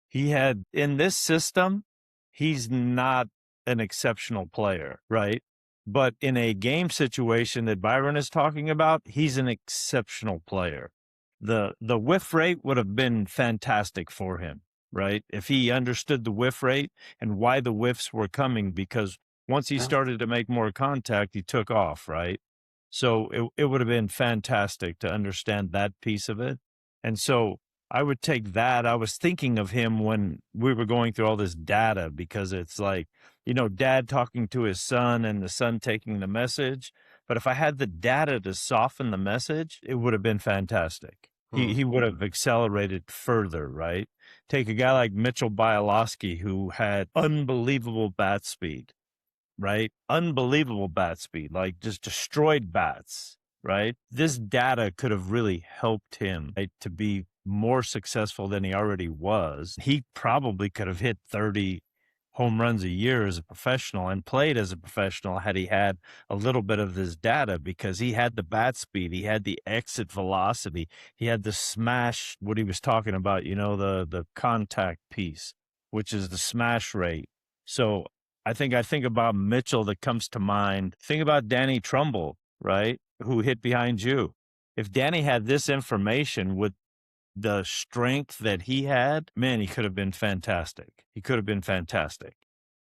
He had in this system, he's not an exceptional player, right? But in a game situation that Byron is talking about, he's an exceptional player. The whiff rate would have been fantastic for him, right? If he understood the whiff rate and why the whiffs were coming, because once he started to make more contact, he took off, right? So it would have been fantastic to understand that piece of it. And so I would take that. I was thinking of him when we were going through all this data, because it's like, dad talking to his son and the son taking the message. But if I had the data to soften the message, it would have been fantastic. He would have accelerated further, right? Take a guy like Mitchell Bialowski, who had unbelievable bat speed, right? Unbelievable bat speed, like just destroyed bats, right? This data could have really helped him, right, to be more successful than he already was. He probably could have hit 30 home runs a year as a professional and played as a professional had he had a little bit of this data, because he had the bat speed, he had the exit velocity, he had the smash, what he was talking about, the contact piece, which is the smash rate. So I think about Mitchell that comes to mind. Think about Danny Trumbull, right? Who hit behind you. If Danny had this information with the strength that he had, man, he could have been fantastic. He could have been fantastic.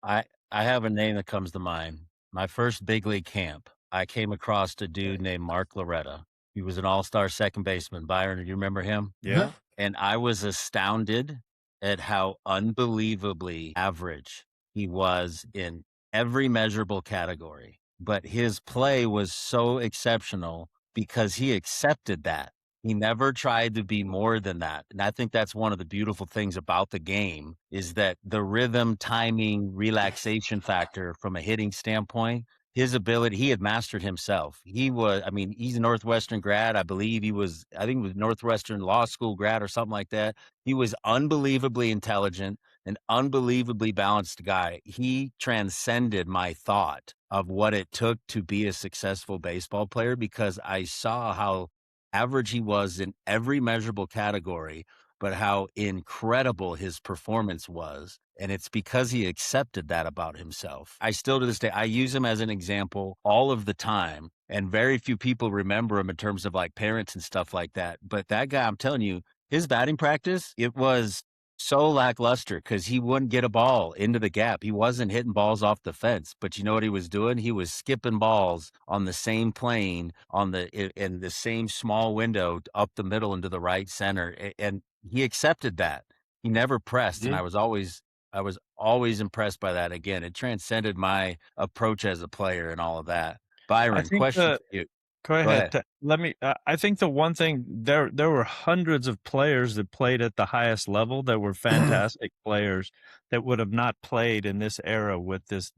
I have a name that comes to mind. My first big league camp, I came across a dude named Mark Loretta. He was an all-star second baseman. Byron, do you remember him? Yeah. And I was astounded at how unbelievably average he was in every measurable category. But his play was so exceptional because he accepted that. He never tried to be more than that. And I think that's one of the beautiful things about the game, is that the rhythm, timing, relaxation factor from a hitting standpoint, his ability, he had mastered himself. He's a Northwestern grad. I think he was Northwestern law school grad or something like that. He was unbelievably intelligent, an unbelievably balanced guy. He transcended my thought of what it took to be a successful baseball player, because I saw how average he was in every measurable category, but how incredible his performance was. And it's because he accepted that about himself. I still, to this day, I use him as an example all of the time. And very few people remember him in terms of like parents and stuff like that. But that guy, I'm telling you, his batting practice, it was so lackluster because he wouldn't get a ball into the gap. He wasn't hitting balls off the fence, but you know what he was doing? He was skipping balls on the same plane in the same small window up the middle into the right center. And he accepted that. He never pressed. And I was always impressed by that. Again, it transcended my approach as a player and all of that. Byron, question for you. Go ahead. Let me. I think the one thing there were hundreds of players that played at the highest level that were fantastic players that would have not played in this era with this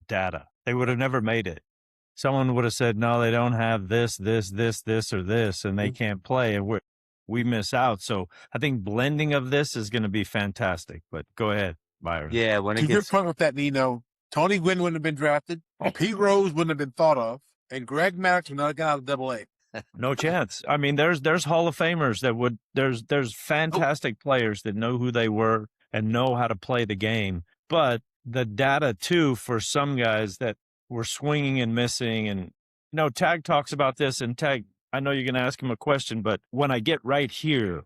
data. They would have never made it. Someone would have said, "No, they don't have this, or this, and they can't play," and we miss out. So I think blending of this is going to be fantastic. But go ahead, Byron. Yeah, to your point with that, Nino, Tony Gwynn wouldn't have been drafted. Pete Rose wouldn't have been thought of. And Greg Maddox would not have got out of Double-A. No chance. I mean, there's Hall of Famers that would. There's fantastic players that know who they were and know how to play the game. But the data too, for some guys that were swinging and missing, and Tag talks about this. And Tag, I know you're going to ask him a question, but when I get here,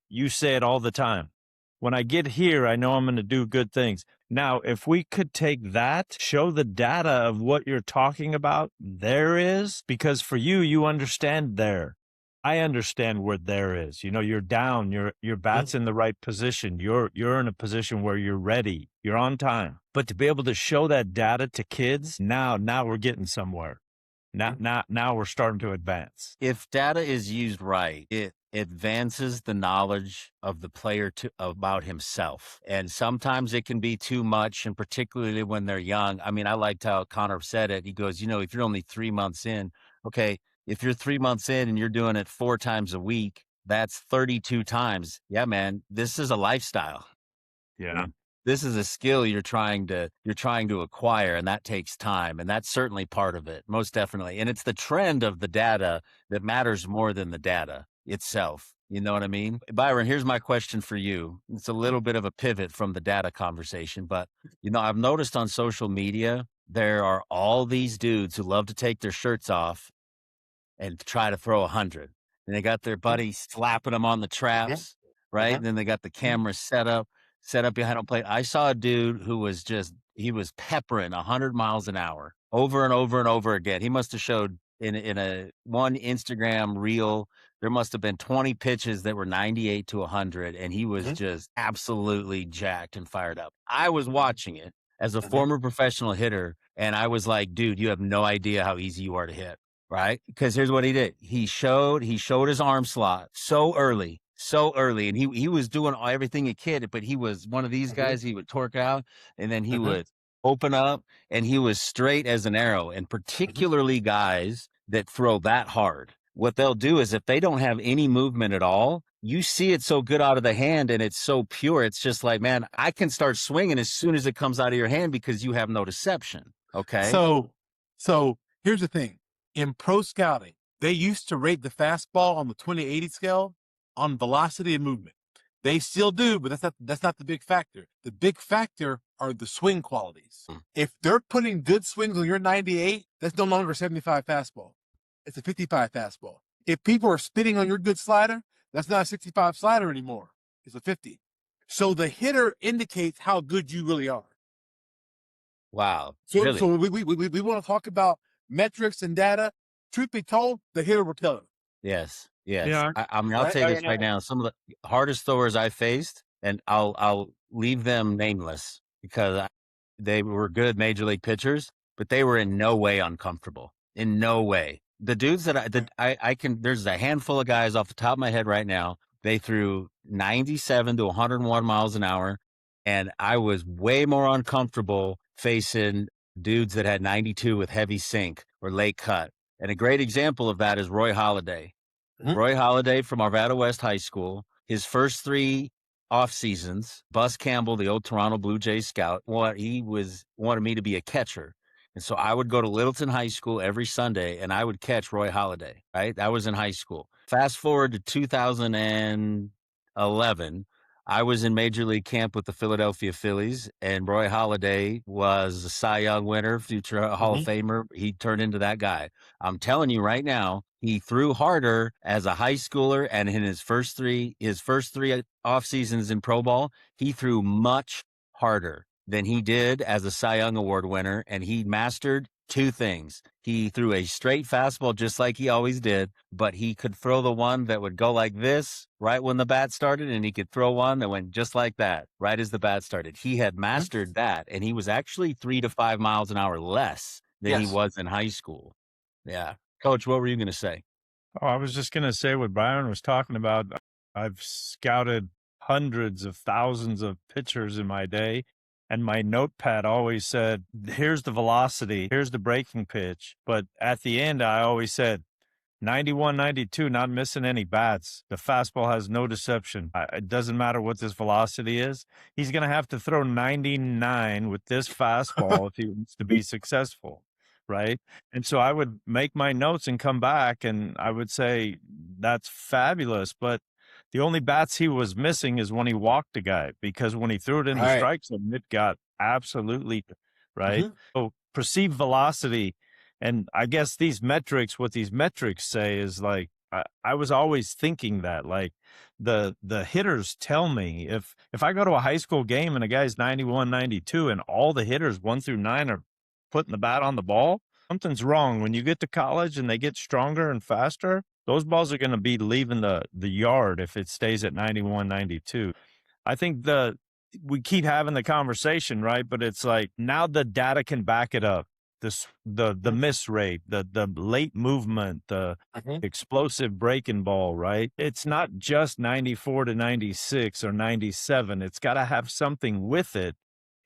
you say it all the time. When I get here, I know I'm going to do good things. Now, if we could take that, show the data of what you're talking about, because for you understand there. I understand where there is. You're down, your bat's in the right position. You're in a position where you're ready. You're on time. But to be able to show that data to kids, now we're getting somewhere. Now we're starting to advance. If data is used right, it advances the knowledge of the player about himself. And sometimes it can be too much, and particularly when they're young. I mean, I liked how Connor said it. He goes, if you're only 3 months in, okay, if you're 3 months in and you're doing it 4 times a week, that's 32 times. Yeah, man, this is a lifestyle. Yeah. This is a skill you're trying to acquire, and that takes time. And that's certainly part of it, most definitely. And it's the trend of the data that matters more than the data itself. You know what I mean? Byron, here's my question for you. It's a little bit of a pivot from the data conversation, but I've noticed on social media, there are all these dudes who love to take their shirts off and try to throw 100. And they got their buddies slapping them on the traps, right? And then they got the camera set up behind home plate. I saw a dude who was he was peppering 100 miles an hour over and over and over again. He must have showed in a one Instagram reel, there must have been 20 pitches that were 98 to 100, and he was just absolutely jacked and fired up. I was watching it as a former professional hitter, and I was like, dude, you have no idea how easy you are to hit, right? Because here's what he did. He showed his arm slot so early, and he was doing everything he could, but he was one of these guys. He would torque out, and then he would open up, and he was straight as an arrow. And particularly guys that throw that hard, what they'll do is if they don't have any movement at all, you see it so good out of the hand and it's so pure. It's just like, man, I can start swinging as soon as it comes out of your hand because you have no deception. Okay. So here's the thing. In pro scouting, they used to rate the fastball on the 20/80 scale on velocity and movement. They still do, but that's not the big factor. The big factor are the swing qualities. If they're putting good swings on your 98, that's no longer a 75 fastball. It's a 55 fastball. If people are spitting on your good slider, that's not a 65 slider anymore. It's a 50. So the hitter indicates how good you really are. Wow. So, really? so we want to talk about metrics and data. Truth be told, the hitter will tell you. Yes. Yeah. I'll say this right now. Some of the hardest throwers I faced, and I'll leave them nameless because they were good major league pitchers, but they were in no way uncomfortable. In no way. The dudes that I can, there's a handful of guys off the top of my head right now. They threw 97 to 101 miles an hour, and I was way more uncomfortable facing dudes that had 92 with heavy sink or late cut. And a great example of that is Roy Halladay. Roy Halladay from Arvada West High School, his first 3 off seasons, Bus Campbell, the old Toronto Blue Jays scout, wanted me to be a catcher. And so I would go to Littleton High School every Sunday and I would catch Roy Halladay, right? That was in high school. Fast forward to 2011, I was in Major League camp with the Philadelphia Phillies, and Roy Halladay was a Cy Young winner, future Hall of Famer. He turned into that guy. I'm telling you right now, he threw harder as a high schooler, and in his first three off seasons in pro ball, he threw much harder than he did as a Cy Young Award winner, and he mastered 2 things. He threw a straight fastball just like he always did, but he could throw the one that would go like this right when the bat started, and he could throw one that went just like that right as the bat started. He had mastered that, and he was actually 3 to 5 miles an hour less than he was in high school. Yeah. Coach, what were you going to say? Oh, I was just going to say what Byron was talking about. I've scouted hundreds of thousands of pitchers in my day, and my notepad always said, here's the velocity, here's the breaking pitch. But at the end, I always said, 91, 92, not missing any bats. The fastball has no deception. It doesn't matter what this velocity is. He's going to have to throw 99 with this fastball if he wants to be successful, right? And so I would make my notes and come back, and I would say, that's fabulous. But the only bats he was missing is when he walked a guy, because when he threw it in the strike zone, it got absolutely, right? So perceived velocity. And I guess what these metrics say is like, I was always thinking that, like, the hitters tell me if I go to a high school game and a guy's 91, 92, and all the hitters 1 through 9 are putting the bat on the ball, something's wrong. When you get to college and they get stronger and faster, those balls are going to be leaving the yard if it stays at 91, 92. I think we keep having the conversation, right? But it's like, now the data can back it up. The miss rate, the late movement, the explosive breaking ball, right? It's not just 94 to 96 or 97. It's got to have something with it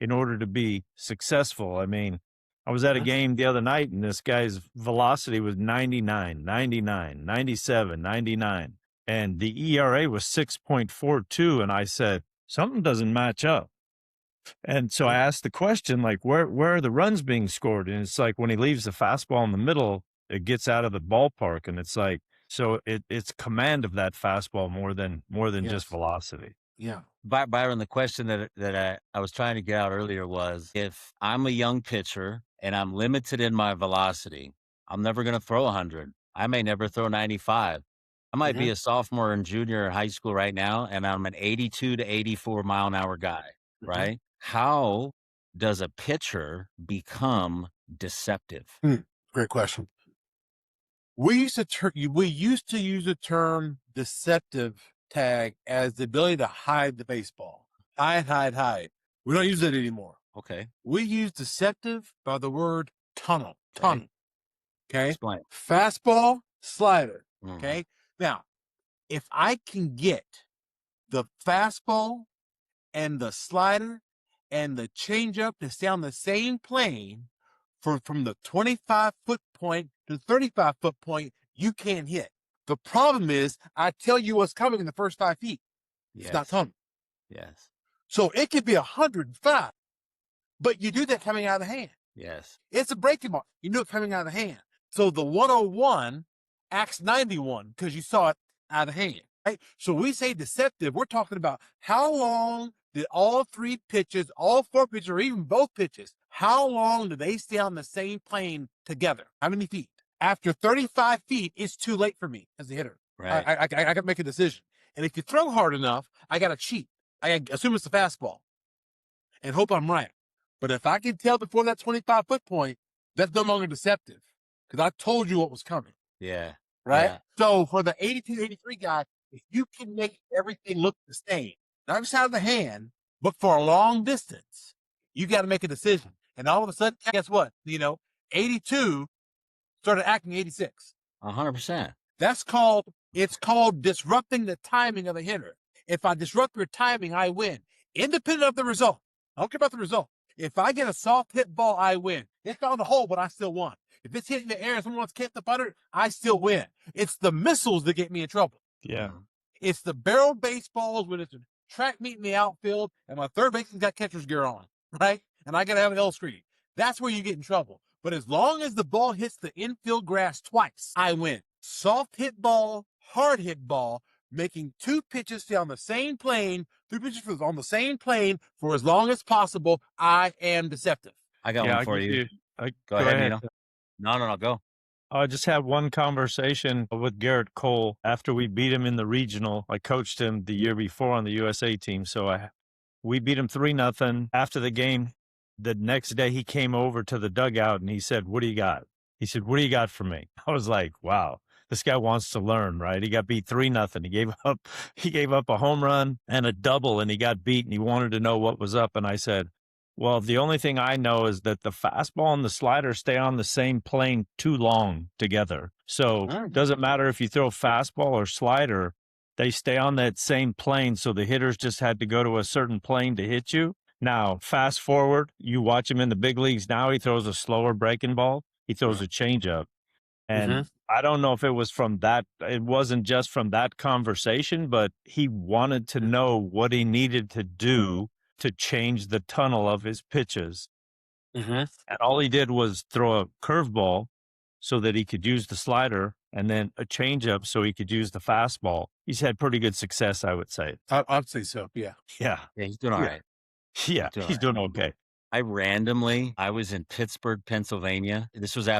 in order to be successful. I mean, I was at a game the other night, and this guy's velocity was 99, 99, 97, 99. And the ERA was 6.42. And I said, something doesn't match up. And so I asked the question, like, where are the runs being scored? And it's like, when he leaves the fastball in the middle, it gets out of the ballpark. And it's like, so it's command of that fastball more than just velocity. Yeah. Byron, the question that I was trying to get out earlier was, if I'm a young pitcher and I'm limited in my velocity, I'm never going to throw 100. I may never throw 95. I might be a sophomore and junior in high school right now, and I'm an 82 to 84 mile an hour guy, right? How does a pitcher become deceptive? Great question. We used to use the term deceptive tag as the ability to hide the baseball. Hide. We don't use it anymore. Okay. We use deceptive by the word tunnel. Okay. Explain. Fastball, slider. Okay. Now, if I can get the fastball and the slider and the changeup to stay on the same plane from the 25-foot point to the 35-foot point, you can't hit. The problem is, I tell you what's coming in the first 5 feet. It's not tunnel. Yes. So it could be 105, but you do that coming out of the hand. Yes. It's a breaking ball. You know it coming out of the hand. So the 101 acts 91 because you saw it out of the hand. Right? So we say deceptive, we're talking about how long did all 3 pitches, all 4 pitches, or even both pitches, how long do they stay on the same plane together? How many feet? After 35 feet, it's too late for me as a hitter. Right. I got to make a decision. And if you throw hard enough, I got to cheat. I assume it's a fastball and hope I'm right. But if I can tell before that 25-foot point, that's no longer deceptive because I told you what was coming. Yeah. Right? Yeah. So for the 82, 83 guy, if you can make everything look the same, not just out of the hand, but for a long distance, you got to make a decision. And all of a sudden, guess what? 82 started acting 86. 100%. It's called disrupting the timing of the hitter. If I disrupt your timing, I win. Independent of the result. I don't care about the result. If I get a soft hit ball, I win. It's on the hole, but I still won. If it's hitting the air and someone wants to kick the putter, I still win. It's the missiles that get me in trouble. Yeah. It's the barrel baseballs when it's a track meet in the outfield and my third baseman's got catcher's gear on, right? And I got to have an L screen. That's where you get in trouble. But as long as the ball hits the infield grass twice, I win. Soft hit ball, hard hit ball, making 2 pitches stay on the same plane, 3 pitches on the same plane for as long as possible, I am deceptive. I got one for you. Go ahead, Nino. No, go. I just had one conversation with Garrett Cole after we beat him in the regional. I coached him the year before on the USA team. So we beat him 3-0. After the game, the next day he came over to the dugout and he said, "What do you got?" He said, "What do you got for me?" I was like, wow, this guy wants to learn, right? He got beat 3-0. He gave up a home run and a double and he got beat and he wanted to know what was up. And I said, well, the only thing I know is that the fastball and the slider stay on the same plane too long together. So it doesn't matter if you throw fastball or slider, they stay on that same plane. So the hitters just had to go to a certain plane to hit you. Now, fast forward, you watch him in the big leagues now, he throws a slower breaking ball. He throws a changeup. And I don't know if it was from that. It wasn't just from that conversation, but he wanted to know what he needed to do to change the tunnel of his pitches. And all he did was throw a curveball so that he could use the slider and then a changeup so he could use the fastball. He's had pretty good success, I would say. I'd say so, yeah. Yeah, he's doing all right. Yeah, he's doing okay. I was in Pittsburgh, Pennsylvania. This was right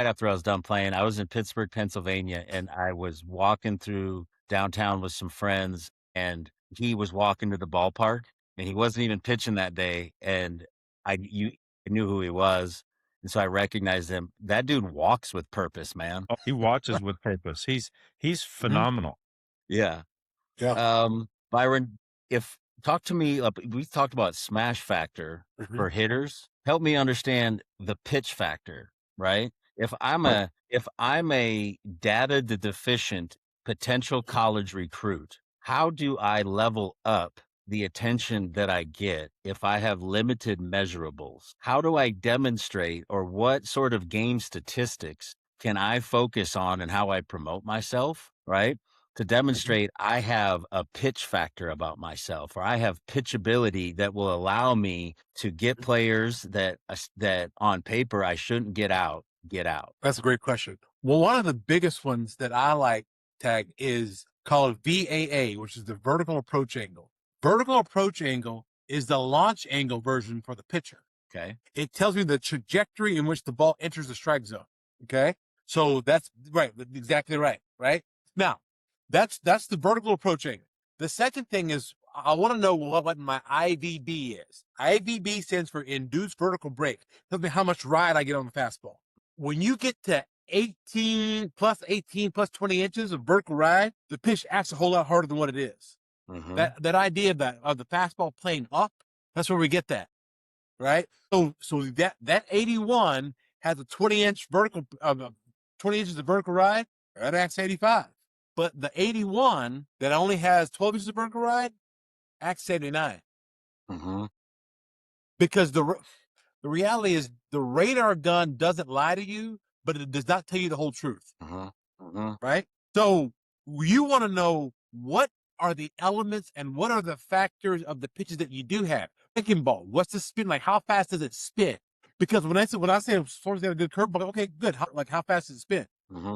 after I was done playing. I was in Pittsburgh, Pennsylvania, and I was walking through downtown with some friends, and he was walking to the ballpark, and he wasn't even pitching that day. And I knew who he was, and so I recognized him. That dude walks with purpose, man. Oh, he watches with purpose. He's phenomenal. Yeah. Yeah. Byron, talk to me. We talked about smash factor for hitters. Help me understand the pitch factor, right? If I'm a data deficient potential college recruit, how do I level up the attention that I get if I have limited measurables? How do I demonstrate, or what sort of game statistics can I focus on and how I promote myself, right? To demonstrate I have a pitch factor about myself, or I have pitchability that will allow me to get players that on paper I shouldn't get out. That's a great question. Well, one of the biggest ones that I like, Tag, is called VAA, which is the vertical approach angle. Vertical approach angle is the launch angle version for the pitcher. Okay. It tells me the trajectory in which the ball enters the strike zone. Okay. So that's right. Exactly right. Right. Now, that's the vertical approach angle. The second thing is I want to know what my IVB is. IVB stands for induced vertical break. Tells me how much ride I get on the fastball. When you get to 18 plus 20 inches of vertical ride, the pitch acts a whole lot harder than what it is. That idea of the fastball playing up, that's where we get that, right? So that 81 has a 20 inches of vertical ride. That acts 85. But the 81 that only has 12 inches of vertical ride acts 79. Because the reality is the radar gun doesn't lie to you, but it does not tell you the whole truth. Right? So you want to know what are the elements and what are the factors of the pitches that you do have. Breaking ball, what's the spin like? How fast does it spin? Because when I say I'm supposed to get a good curveball, okay, good. How fast does it spin?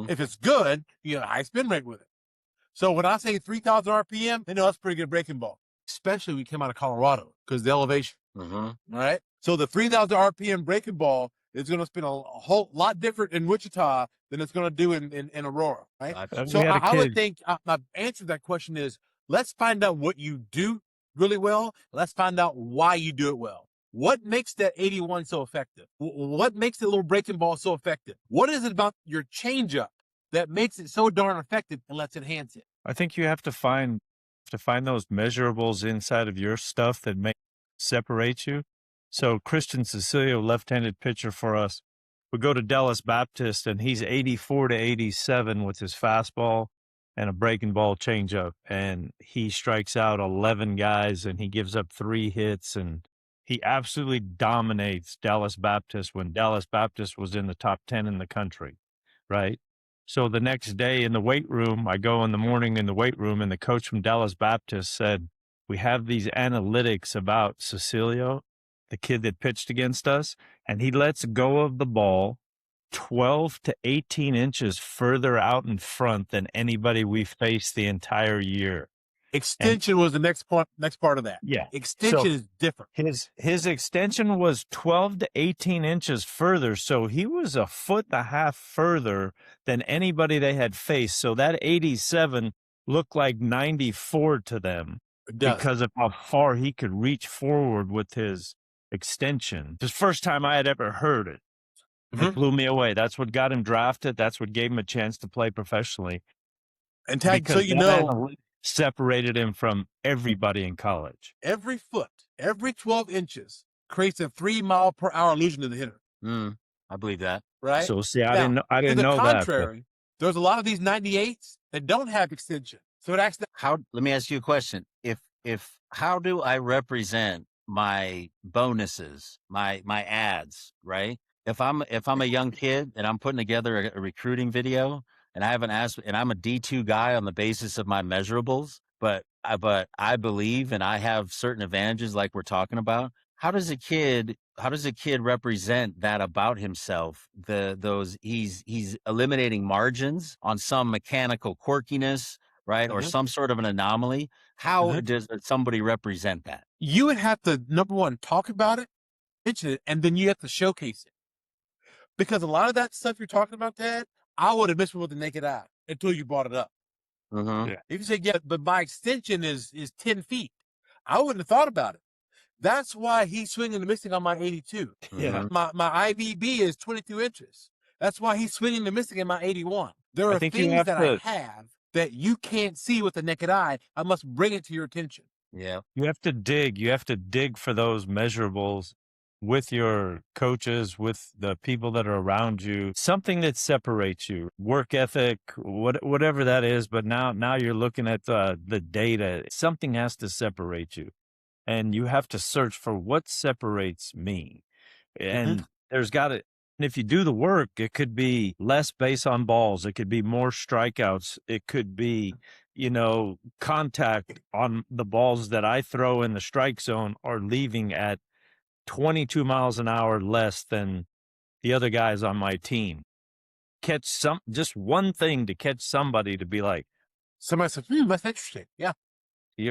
If it's good, you get a high spin rate with it. So when I say 3,000 RPM, they know that's pretty good breaking ball, especially when you come out of Colorado because the elevation. All right. So the 3,000 RPM breaking ball is going to spin a whole lot different in Wichita than it's going to do in Aurora. Right. So I would think my answer to that question is let's find out what you do really well. Let's find out why you do it well. What makes that 81 so effective? What makes the little breaking ball so effective? What is it about your changeup that makes it so darn effective and let's enhance it? I think you have to find those measurables inside of your stuff that separate you. So Christian Cecilio, left-handed pitcher for us, would go to Dallas Baptist and he's 84 to 87 with his fastball and a breaking ball changeup. And he strikes out 11 guys and he gives up 3 hits and he absolutely dominates Dallas Baptist when Dallas Baptist was in the top 10 in the country, right? So the next day in the weight room, I go in the morning in the weight room, and the coach from Dallas Baptist said, we have these analytics about Cecilio, the kid that pitched against us, and he lets go of the ball 12 to 18 inches further out in front than anybody we faced the entire year. Extension was the next part of that. Yeah. Extension is different. His extension was 12 to 18 inches further, so he was a foot and a half further than anybody they had faced. So that 87 looked like 94 to them because of how far he could reach forward with his extension. It was the first time I had ever heard it. It blew me away. That's what got him drafted. That's what gave him a chance to play professionally. And Tag, so you know, separated him from everybody in college. Every foot, every 12 inches creates a 3 mile per hour illusion to the hitter. I believe that. Right. So see, I didn't know that. To the contrary, there's a lot of these 98s that don't have extension. So it actually. Let me ask you a question. How do I represent my bonuses, my ads, right? If I'm a young kid and I'm putting together a recruiting video, and I haven't asked, and I'm a D2 guy on the basis of my measurables, but I believe, and I have certain advantages like we're talking about. How does a kid represent that about himself? He's eliminating margins on some mechanical quirkiness, right? Or some sort of an anomaly. How does somebody represent that? You would have to, number one, talk about it, mention it, and then you have to showcase it. Because a lot of that stuff you're talking about, Dad, I would have missed it with the naked eye until you brought it up. Yeah. If you say, yeah, but my extension is 10 feet, I wouldn't have thought about it. That's why he's swinging and missing on my 82. Yeah. My IVB is 22 inches. That's why he's swinging and missing in my 81. There are things that I have that you can't see with the naked eye. I must bring it to your attention. Yeah. You have to dig. You have to dig for those measurables with your coaches, with the people that are around you, something that separates you, work ethic, whatever that is. But now you're looking at the data. Something has to separate you, and you have to search for what separates me. And there's got to, and if you do the work, it could be less base on balls. It could be more strikeouts. It could be, contact on the balls that I throw in the strike zone are leaving at 22 miles an hour less than the other guys on my team. Catch just one thing to catch somebody to be like, somebody said, that's interesting. Yeah.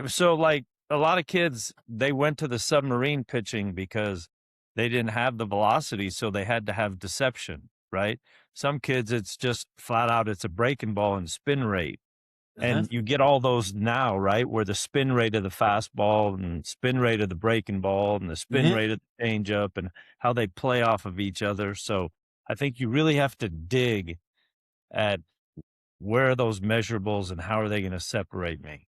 So like a lot of kids, they went to the submarine pitching because they didn't have the velocity. So they had to have deception, right? Some kids, it's just flat out, it's a breaking ball and spin rate. And you get all those now, right? Where the spin rate of the fastball and spin rate of the breaking ball and the spin rate of the changeup and how they play off of each other. So I think you really have to dig at where are those measurables and how are they going to separate me?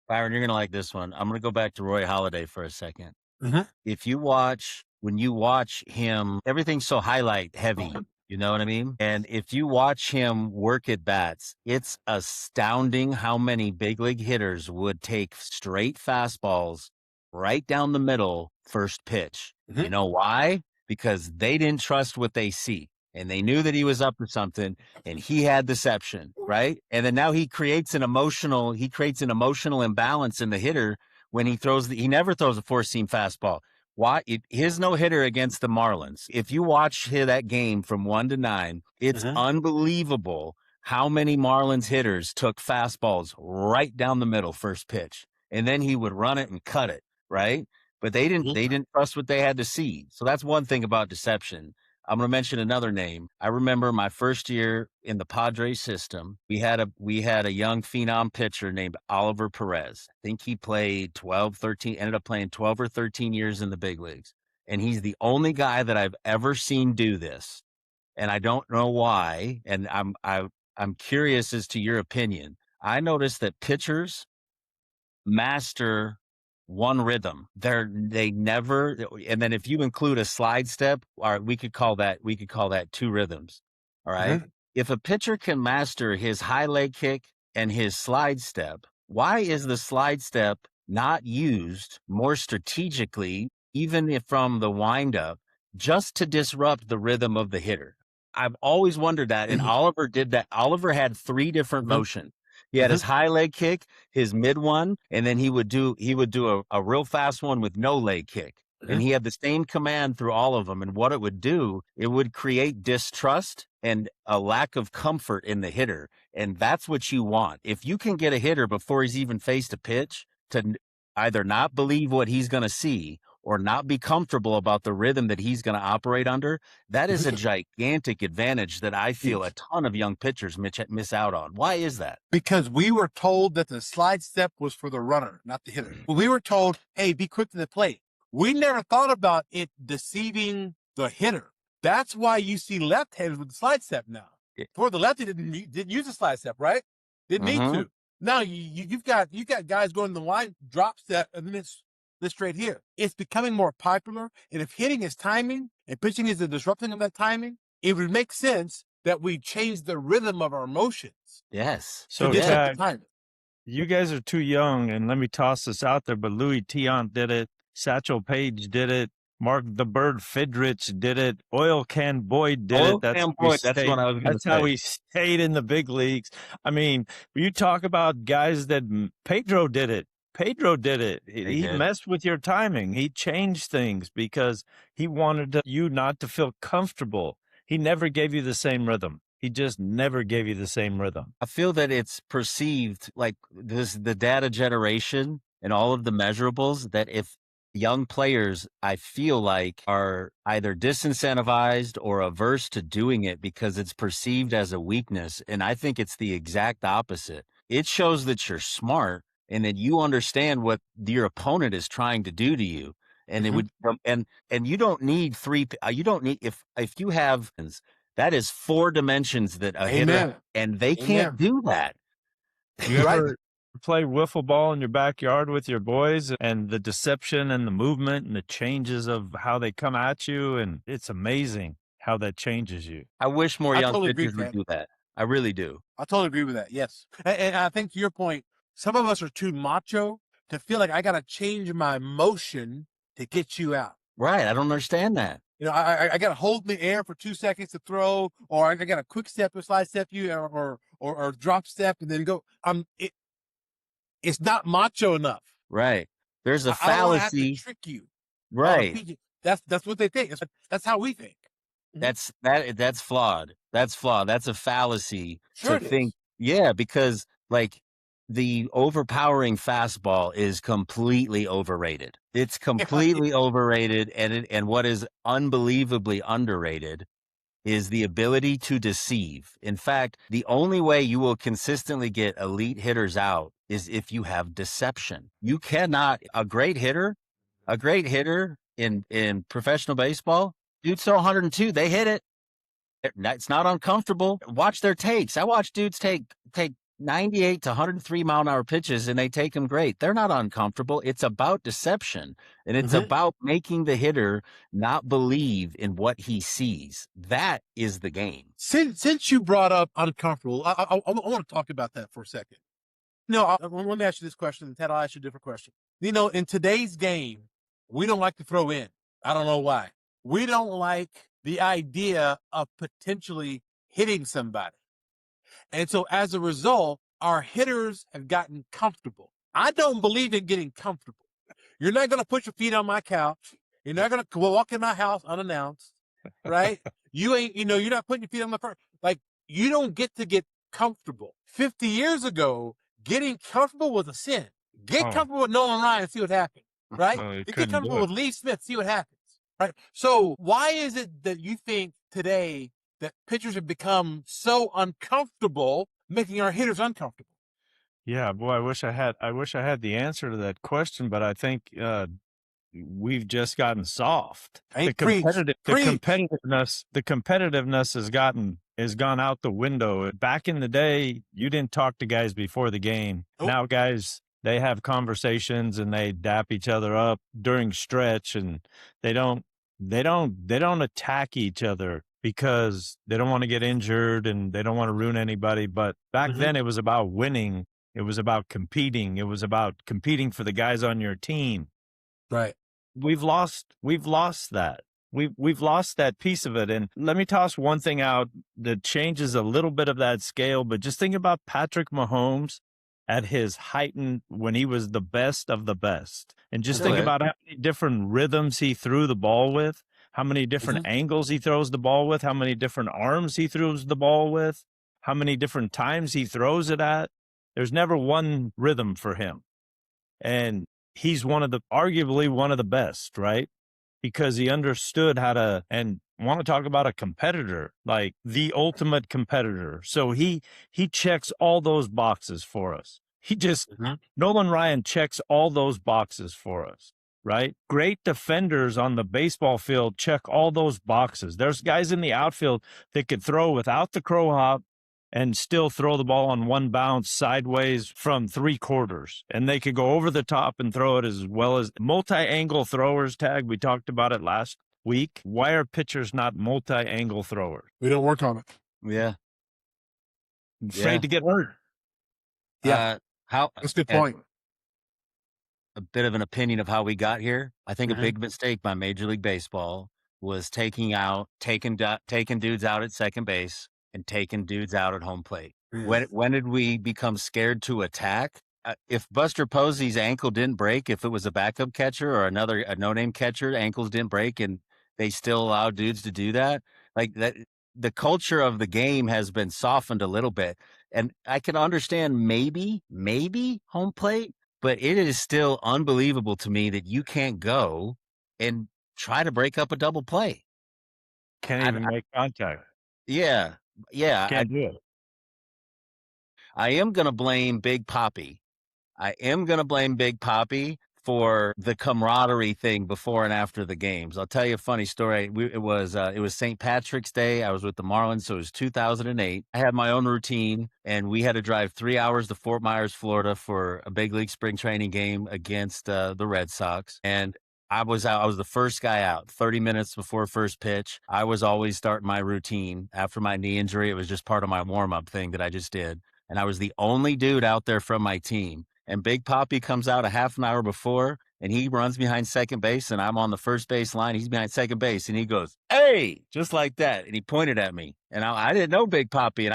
Byron, you're going to like this one. I'm going to go back to Roy Halladay for a second. When you watch him, everything's so highlight heavy. You know what I mean? And if you watch him work at bats, it's astounding how many big league hitters would take straight fastballs right down the middle first pitch. You know why? Because they didn't trust what they see. And they knew that he was up to something, and he had deception, right? And then now he creates an emotional imbalance in the hitter when he never throws a four-seam fastball. Why? His no-hitter against the Marlins. If you watch that game from 1 to 9, it's unbelievable how many Marlins hitters took fastballs right down the middle first pitch. And then he would run it and cut it, right? But they didn't trust what they had to see. So that's one thing about deception. I'm going to mention another name. I remember my first year in the Padres system, we had a young phenom pitcher named Oliver Perez. I think he played ended up playing 12 or 13 years in the big leagues. And he's the only guy that I've ever seen do this. And I don't know why. And I'm curious as to your opinion. I noticed that pitchers master one rhythm. They never, and then if you include a slide step, or we could call that 2 rhythms. All right. If a pitcher can master his high leg kick and his slide step, why is the slide step not used more strategically even if from the windup, just to disrupt the rhythm of the hitter. I've always wondered that, and Oliver did that. Oliver had 3 different motions. He had his high leg kick, his mid one, and then he would do a real fast one with no leg kick. And he had the same command through all of them. And what it would do, it would create distrust and a lack of comfort in the hitter. And that's what you want. If you can get a hitter before he's even faced a pitch to either not believe what he's going to see or not be comfortable about the rhythm that he's going to operate under, that is a gigantic advantage that I feel a ton of young pitchers miss out on. Why is that? Because we were told that the slide step was for the runner, not the hitter. We were told, hey, be quick to the plate. We never thought about it deceiving the hitter. That's why you see left-handers with the slide step now. Before the lefty didn't use the slide step, right? Didn't need to. Now you've got guys going the line, drop step, and then it's this straight here. It's becoming more popular, and if hitting is timing and pitching is the disrupting of that timing, it would make sense that we change the rhythm of our motions. Yes. So you guys are too young, and let me toss this out there, but Louis Tiant did it. Satchel Paige did it. Mark the Bird Fidrich did it. Oil Can Boyd did it. That's what I was going to say. That's how he stayed in the big leagues. I mean, you talk about guys that Pedro did it. Pedro did it. He messed with your timing. He changed things because he wanted you not to feel comfortable. He never gave you the same rhythm. He just never gave you the same rhythm. I feel that it's perceived like the data generation and all of the measurables, that if young players, I feel like, are either disincentivized or averse to doing it because it's perceived as a weakness. And I think it's the exact opposite. It shows that you're smart and that you understand what your opponent is trying to do to you. And it would, and you don't need you don't need, if you have, that is 4 dimensions that a hitter, and they can't do that. You ever play wiffle ball in your backyard with your boys, and the deception and the movement and the changes of how they come at you, and it's amazing how that changes you. I wish more young pitchers would do that. I really do. I totally agree with that. Yes. And I think to your point, some of us are too macho to feel like I got to change my motion to get you out. Right. I don't understand that. You know, I got to hold the air for 2 seconds to throw, or I got a quick step or slide step you, or drop step and then go. It's not macho enough. Right. There's a fallacy. I don't have to trick you. Right. That's what they think. That's how we think. That's flawed. That's flawed. That's a fallacy to think. Yeah, because like the overpowering fastball is completely overrated. It's completely overrated, and what is unbelievably underrated is the ability to deceive. In fact, the only way you will consistently get elite hitters out is if you have deception. You cannot, a great hitter in professional baseball, dudes throw 102, they hit it. It's not uncomfortable. Watch their takes. I watch dudes take 98 to 103 mile an hour pitches, and they take them great. They're not uncomfortable. It's about deception, and it's about making the hitter not believe in what he sees. That is the game. Since you brought up uncomfortable, I want to talk about that for a second. No, let me ask you this question, and Ted, I'll ask you a different question. You know, in today's game, we don't like to throw in. I don't know why. We don't like the idea of potentially hitting somebody. And so as a result, our hitters have gotten comfortable. I don't believe in getting comfortable. You're not going to put your feet on my couch. You're not going to walk in my house unannounced, right? You're not putting your feet on my front. Like, you don't get to get comfortable. 50 years ago, getting comfortable was a sin. Get comfortable with Nolan Ryan, see what happens, right? Get comfortable with Lee Smith, see what happens, right? So why is it that you think today that pitchers have become so uncomfortable, making our hitters uncomfortable? Yeah, boy, I wish I had the answer to that question, but I think we've just gotten soft. The competitiveness has gone out the window. Back in the day, you didn't talk to guys before the game. Nope. Now guys, they have conversations and they dap each other up during stretch, and they don't attack each other because they don't want to get injured and they don't want to ruin anybody. But back then it was about winning. It was about competing. It was about competing for the guys on your team. Right. we've lost that. We've lost that piece of it. And let me toss one thing out that changes a little bit of that scale, but just think about Patrick Mahomes at his heightened when he was the best of the best. And just think about how many different rhythms he threw the ball with, how many different angles he throws the ball with, how many different arms he throws the ball with, how many different times he throws it at. There's never one rhythm for him. And he's arguably one of the best, right? Because he understood how to, and want to talk about a competitor, like the ultimate competitor. So he checks all those boxes for us. Nolan Ryan checks all those boxes for us, right? Great defenders on the baseball field check all those boxes. There's guys in the outfield that could throw without the crow hop and still throw the ball on one bounce sideways from 3/4. And they could go over the top and throw it as well as multi-angle throwers tag. We talked about it last week. Why are pitchers not multi-angle throwers? We don't work on it. Yeah. Afraid to get hurt. Yeah. That's a good point. A bit of an opinion of how we got here. I think a big mistake by Major League Baseball was taking dudes out at second base and taking dudes out at home plate. When did we become scared to attack? If Buster Posey's ankle didn't break, if it was a backup catcher or a no-name catcher, ankles didn't break and they still allow dudes to do that, like that, the culture of the game has been softened a little bit. And I can understand maybe home plate, but it is still unbelievable to me that you can't go and try to break up a double play. Can't even make contact. Yeah. Can't do it. I am going to blame Big Papi. For the camaraderie thing before and after the games. I'll tell you a funny story. It was St. Patrick's Day. I was with the Marlins, so it was 2008. I had my own routine, and we had to drive 3 hours to Fort Myers, Florida for a big league spring training game against the Red Sox. And I was the first guy out 30 minutes before first pitch. I was always starting my routine after my knee injury. It was just part of my warm-up thing that I just did. And I was the only dude out there from my team. And Big Papi comes out a half an hour before, and he runs behind second base, and I'm on the first base line. He's behind second base, and he goes, "Hey," just like that. And he pointed at me. And I didn't know Big Papi. And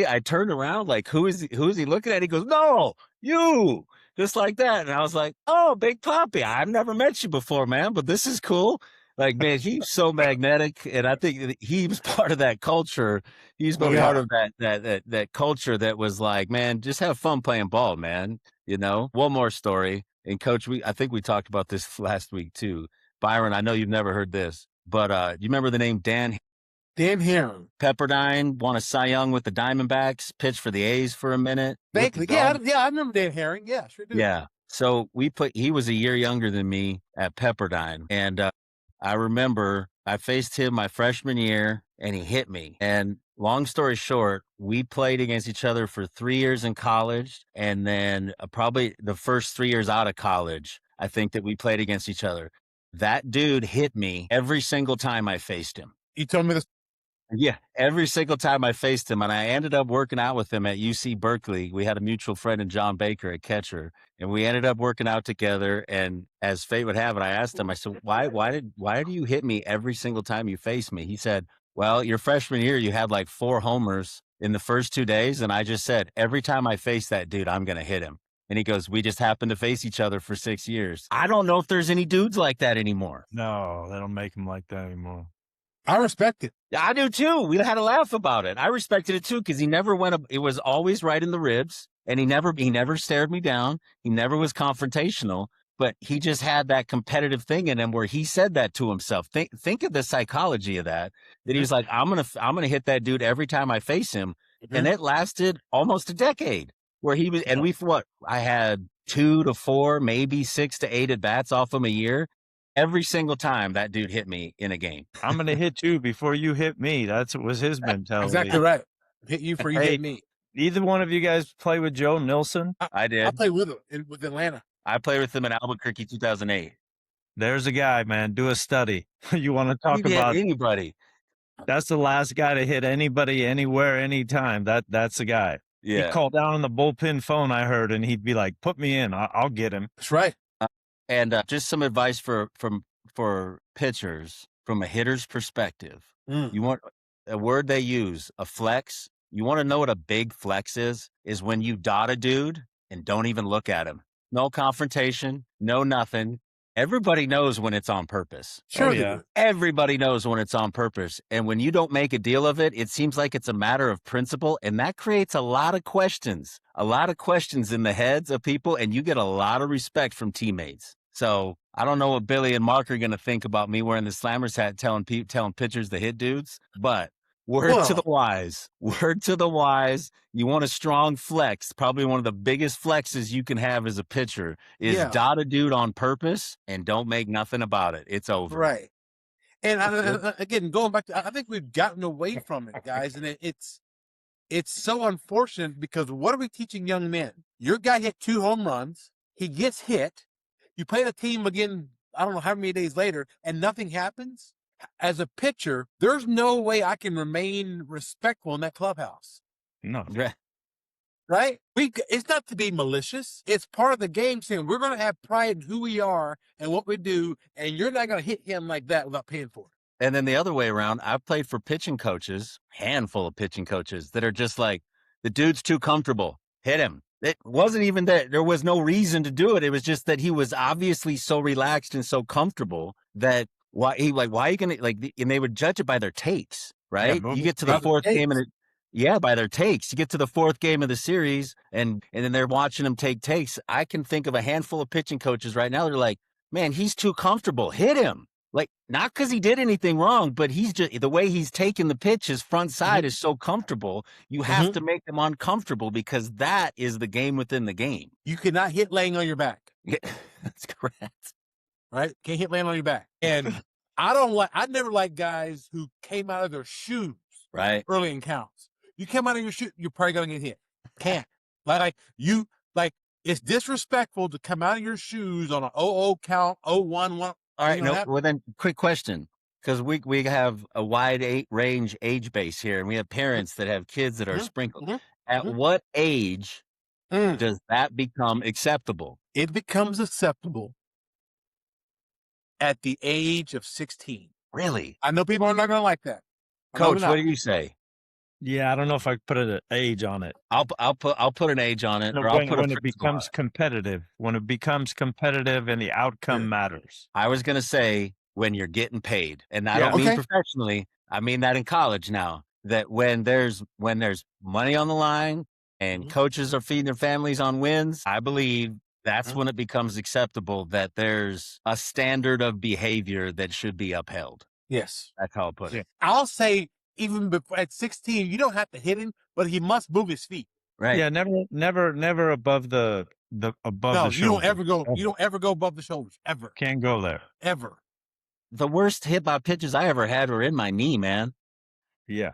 I turned around like, who is he looking at? He goes, "No, you." Just like that. And I was like, "Oh, Big Papi, I've never met you before, man, but this is cool." Like, man, he's so magnetic, and I think he was part of that culture. He's been part of that culture that was like, man, just have fun playing ball, man. You know. One more story, and Coach, I think we talked about this last week too. Byron, I know you've never heard this, but you remember the name Dan Herring? Pepperdine won a Cy Young with the Diamondbacks, pitched for the A's for a minute. Vaguely, yeah, I remember Dan Herring. Yeah, sure do. Yeah. So he was a year younger than me at Pepperdine, and I remember I faced him my freshman year, and he hit me. And long story short, we played against each other for 3 years in college, and then probably the first 3 years out of college, I think that we played against each other. That dude hit me every single time I faced him. You told me this. Yeah, every single time I faced him, and I ended up working out with him at UC Berkeley. We had a mutual friend in John Baker at catcher, and we ended up working out together. And as fate would have it, I asked him, I said, why do you hit me every single time you face me? He said, well, your freshman year, you had like 4 homers in the first 2 days. And I just said, every time I face that dude, I'm going to hit him. And he goes, we just happened to face each other for 6 years. I don't know if there's any dudes like that anymore. No, they don't make them like that anymore. I respect it. I do too. We had a laugh about it. I respected it too because he never it was always right in the ribs, and he never stared me down. He never was confrontational, but he just had that competitive thing in him where he said that to himself. Think of the psychology of that he was like, I'm gonna hit that dude every time I face him, and it lasted almost a decade. Where he was, and I had 2 to 4, maybe 6 to 8 at bats off him a year. Every single time that dude hit me in a game. I'm going to hit you before you hit me. That was his mentality. Exactly right. Hit you before you hit me. Either one of you guys play with Joe Nilsson? I did. I played with him with Atlanta. I played with him in Albuquerque 2008. There's a guy, man. Do a study. You want to talk about anybody. That's the last guy to hit anybody, anywhere, anytime. That's the guy. Yeah. He'd call down on the bullpen phone, I heard, and he'd be like, put me in. I'll get him. That's right. And just some advice for pitchers from a hitter's perspective. You want a word they use, a flex. You want to know what a big flex is when you dot a dude and don't even look at him. No confrontation, no nothing. Everybody knows when it's on purpose. Sure, yeah. Everybody knows when it's on purpose. And when you don't make a deal of it, it seems like it's a matter of principle. And that creates a lot of questions in the heads of people. And you get a lot of respect from teammates. So I don't know what Billy and Mark are going to think about me wearing the Slammers hat, telling pitchers to hit dudes. But word to the wise, you want a strong flex. Probably one of the biggest flexes you can have as a pitcher is dot a dude on purpose and don't make nothing about it. It's over. Right. And again, going back to, I think we've gotten away from it, guys. And it's so unfortunate because what are we teaching young men? Your guy hit 2 home runs. He gets hit. You play the team again, I don't know how many days later, and nothing happens. As a pitcher, there's no way I can remain respectful in that clubhouse. No. Right? It's not to be malicious. It's part of the game saying we're going to have pride in who we are and what we do, and you're not going to hit him like that without paying for it. And then the other way around, I've played for pitching coaches, handful of pitching coaches that are just like, the dude's too comfortable. Hit him. It wasn't even that there was no reason to do it. It was just that he was obviously so relaxed and so comfortable that why are you going to and they would judge it by their takes, right? You get to the fourth game by their takes. You get to the 4th game of the series and then they're watching them take takes. I can think of a handful of pitching coaches right now. They're like, man, he's too comfortable. Hit him. Like, not because he did anything wrong, but he's just the way he's taking the pitch, his front side is so comfortable. You have to make them uncomfortable because that is the game within the game. You cannot hit laying on your back. Yeah, that's correct. Right? Can't hit laying on your back. And I never like guys who came out of their shoes early in counts. You come out of your shoe, you're probably going to get hit. Can't. It's disrespectful to come out of your shoes on an 0-0 count, 0-1-1. All right, well then, quick question, because we have a wide range age base here, and we have parents that have kids that are sprinkled. At what age does that become acceptable? It becomes acceptable at the age of 16. Really? I know people are not going to like that. Coach, what do you say? Yeah, I don't know if I could put an age on it. I'll put an age on it, or when it becomes competitive. When it becomes competitive and the outcome matters. I was going to say when you're getting paid, and I don't mean professionally. I mean that in college now. That when there's money on the line and coaches are feeding their families on wins, I believe that's when it becomes acceptable that there's a standard of behavior that should be upheld. Yes, that's how I'll put it. I'll say. Even before, at 16, you don't have to hit him, but he must move his feet. Right. Yeah, never above the shoulder. You don't ever go. You don't ever go above the shoulders. Ever. Can't go there. Ever. The worst hit by pitches I ever had were in my knee, man. Yeah.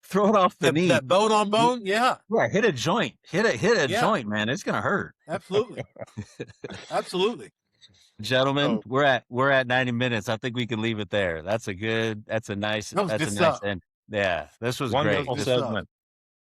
Throw it off the knee. That bone on bone. Yeah. Yeah. Hit a joint. Hit a joint, man. It's gonna hurt. Absolutely. Absolutely. Gentlemen, we're at 90 minutes. I think we can leave it there. That's a nice end. Yeah, this was great. Segment.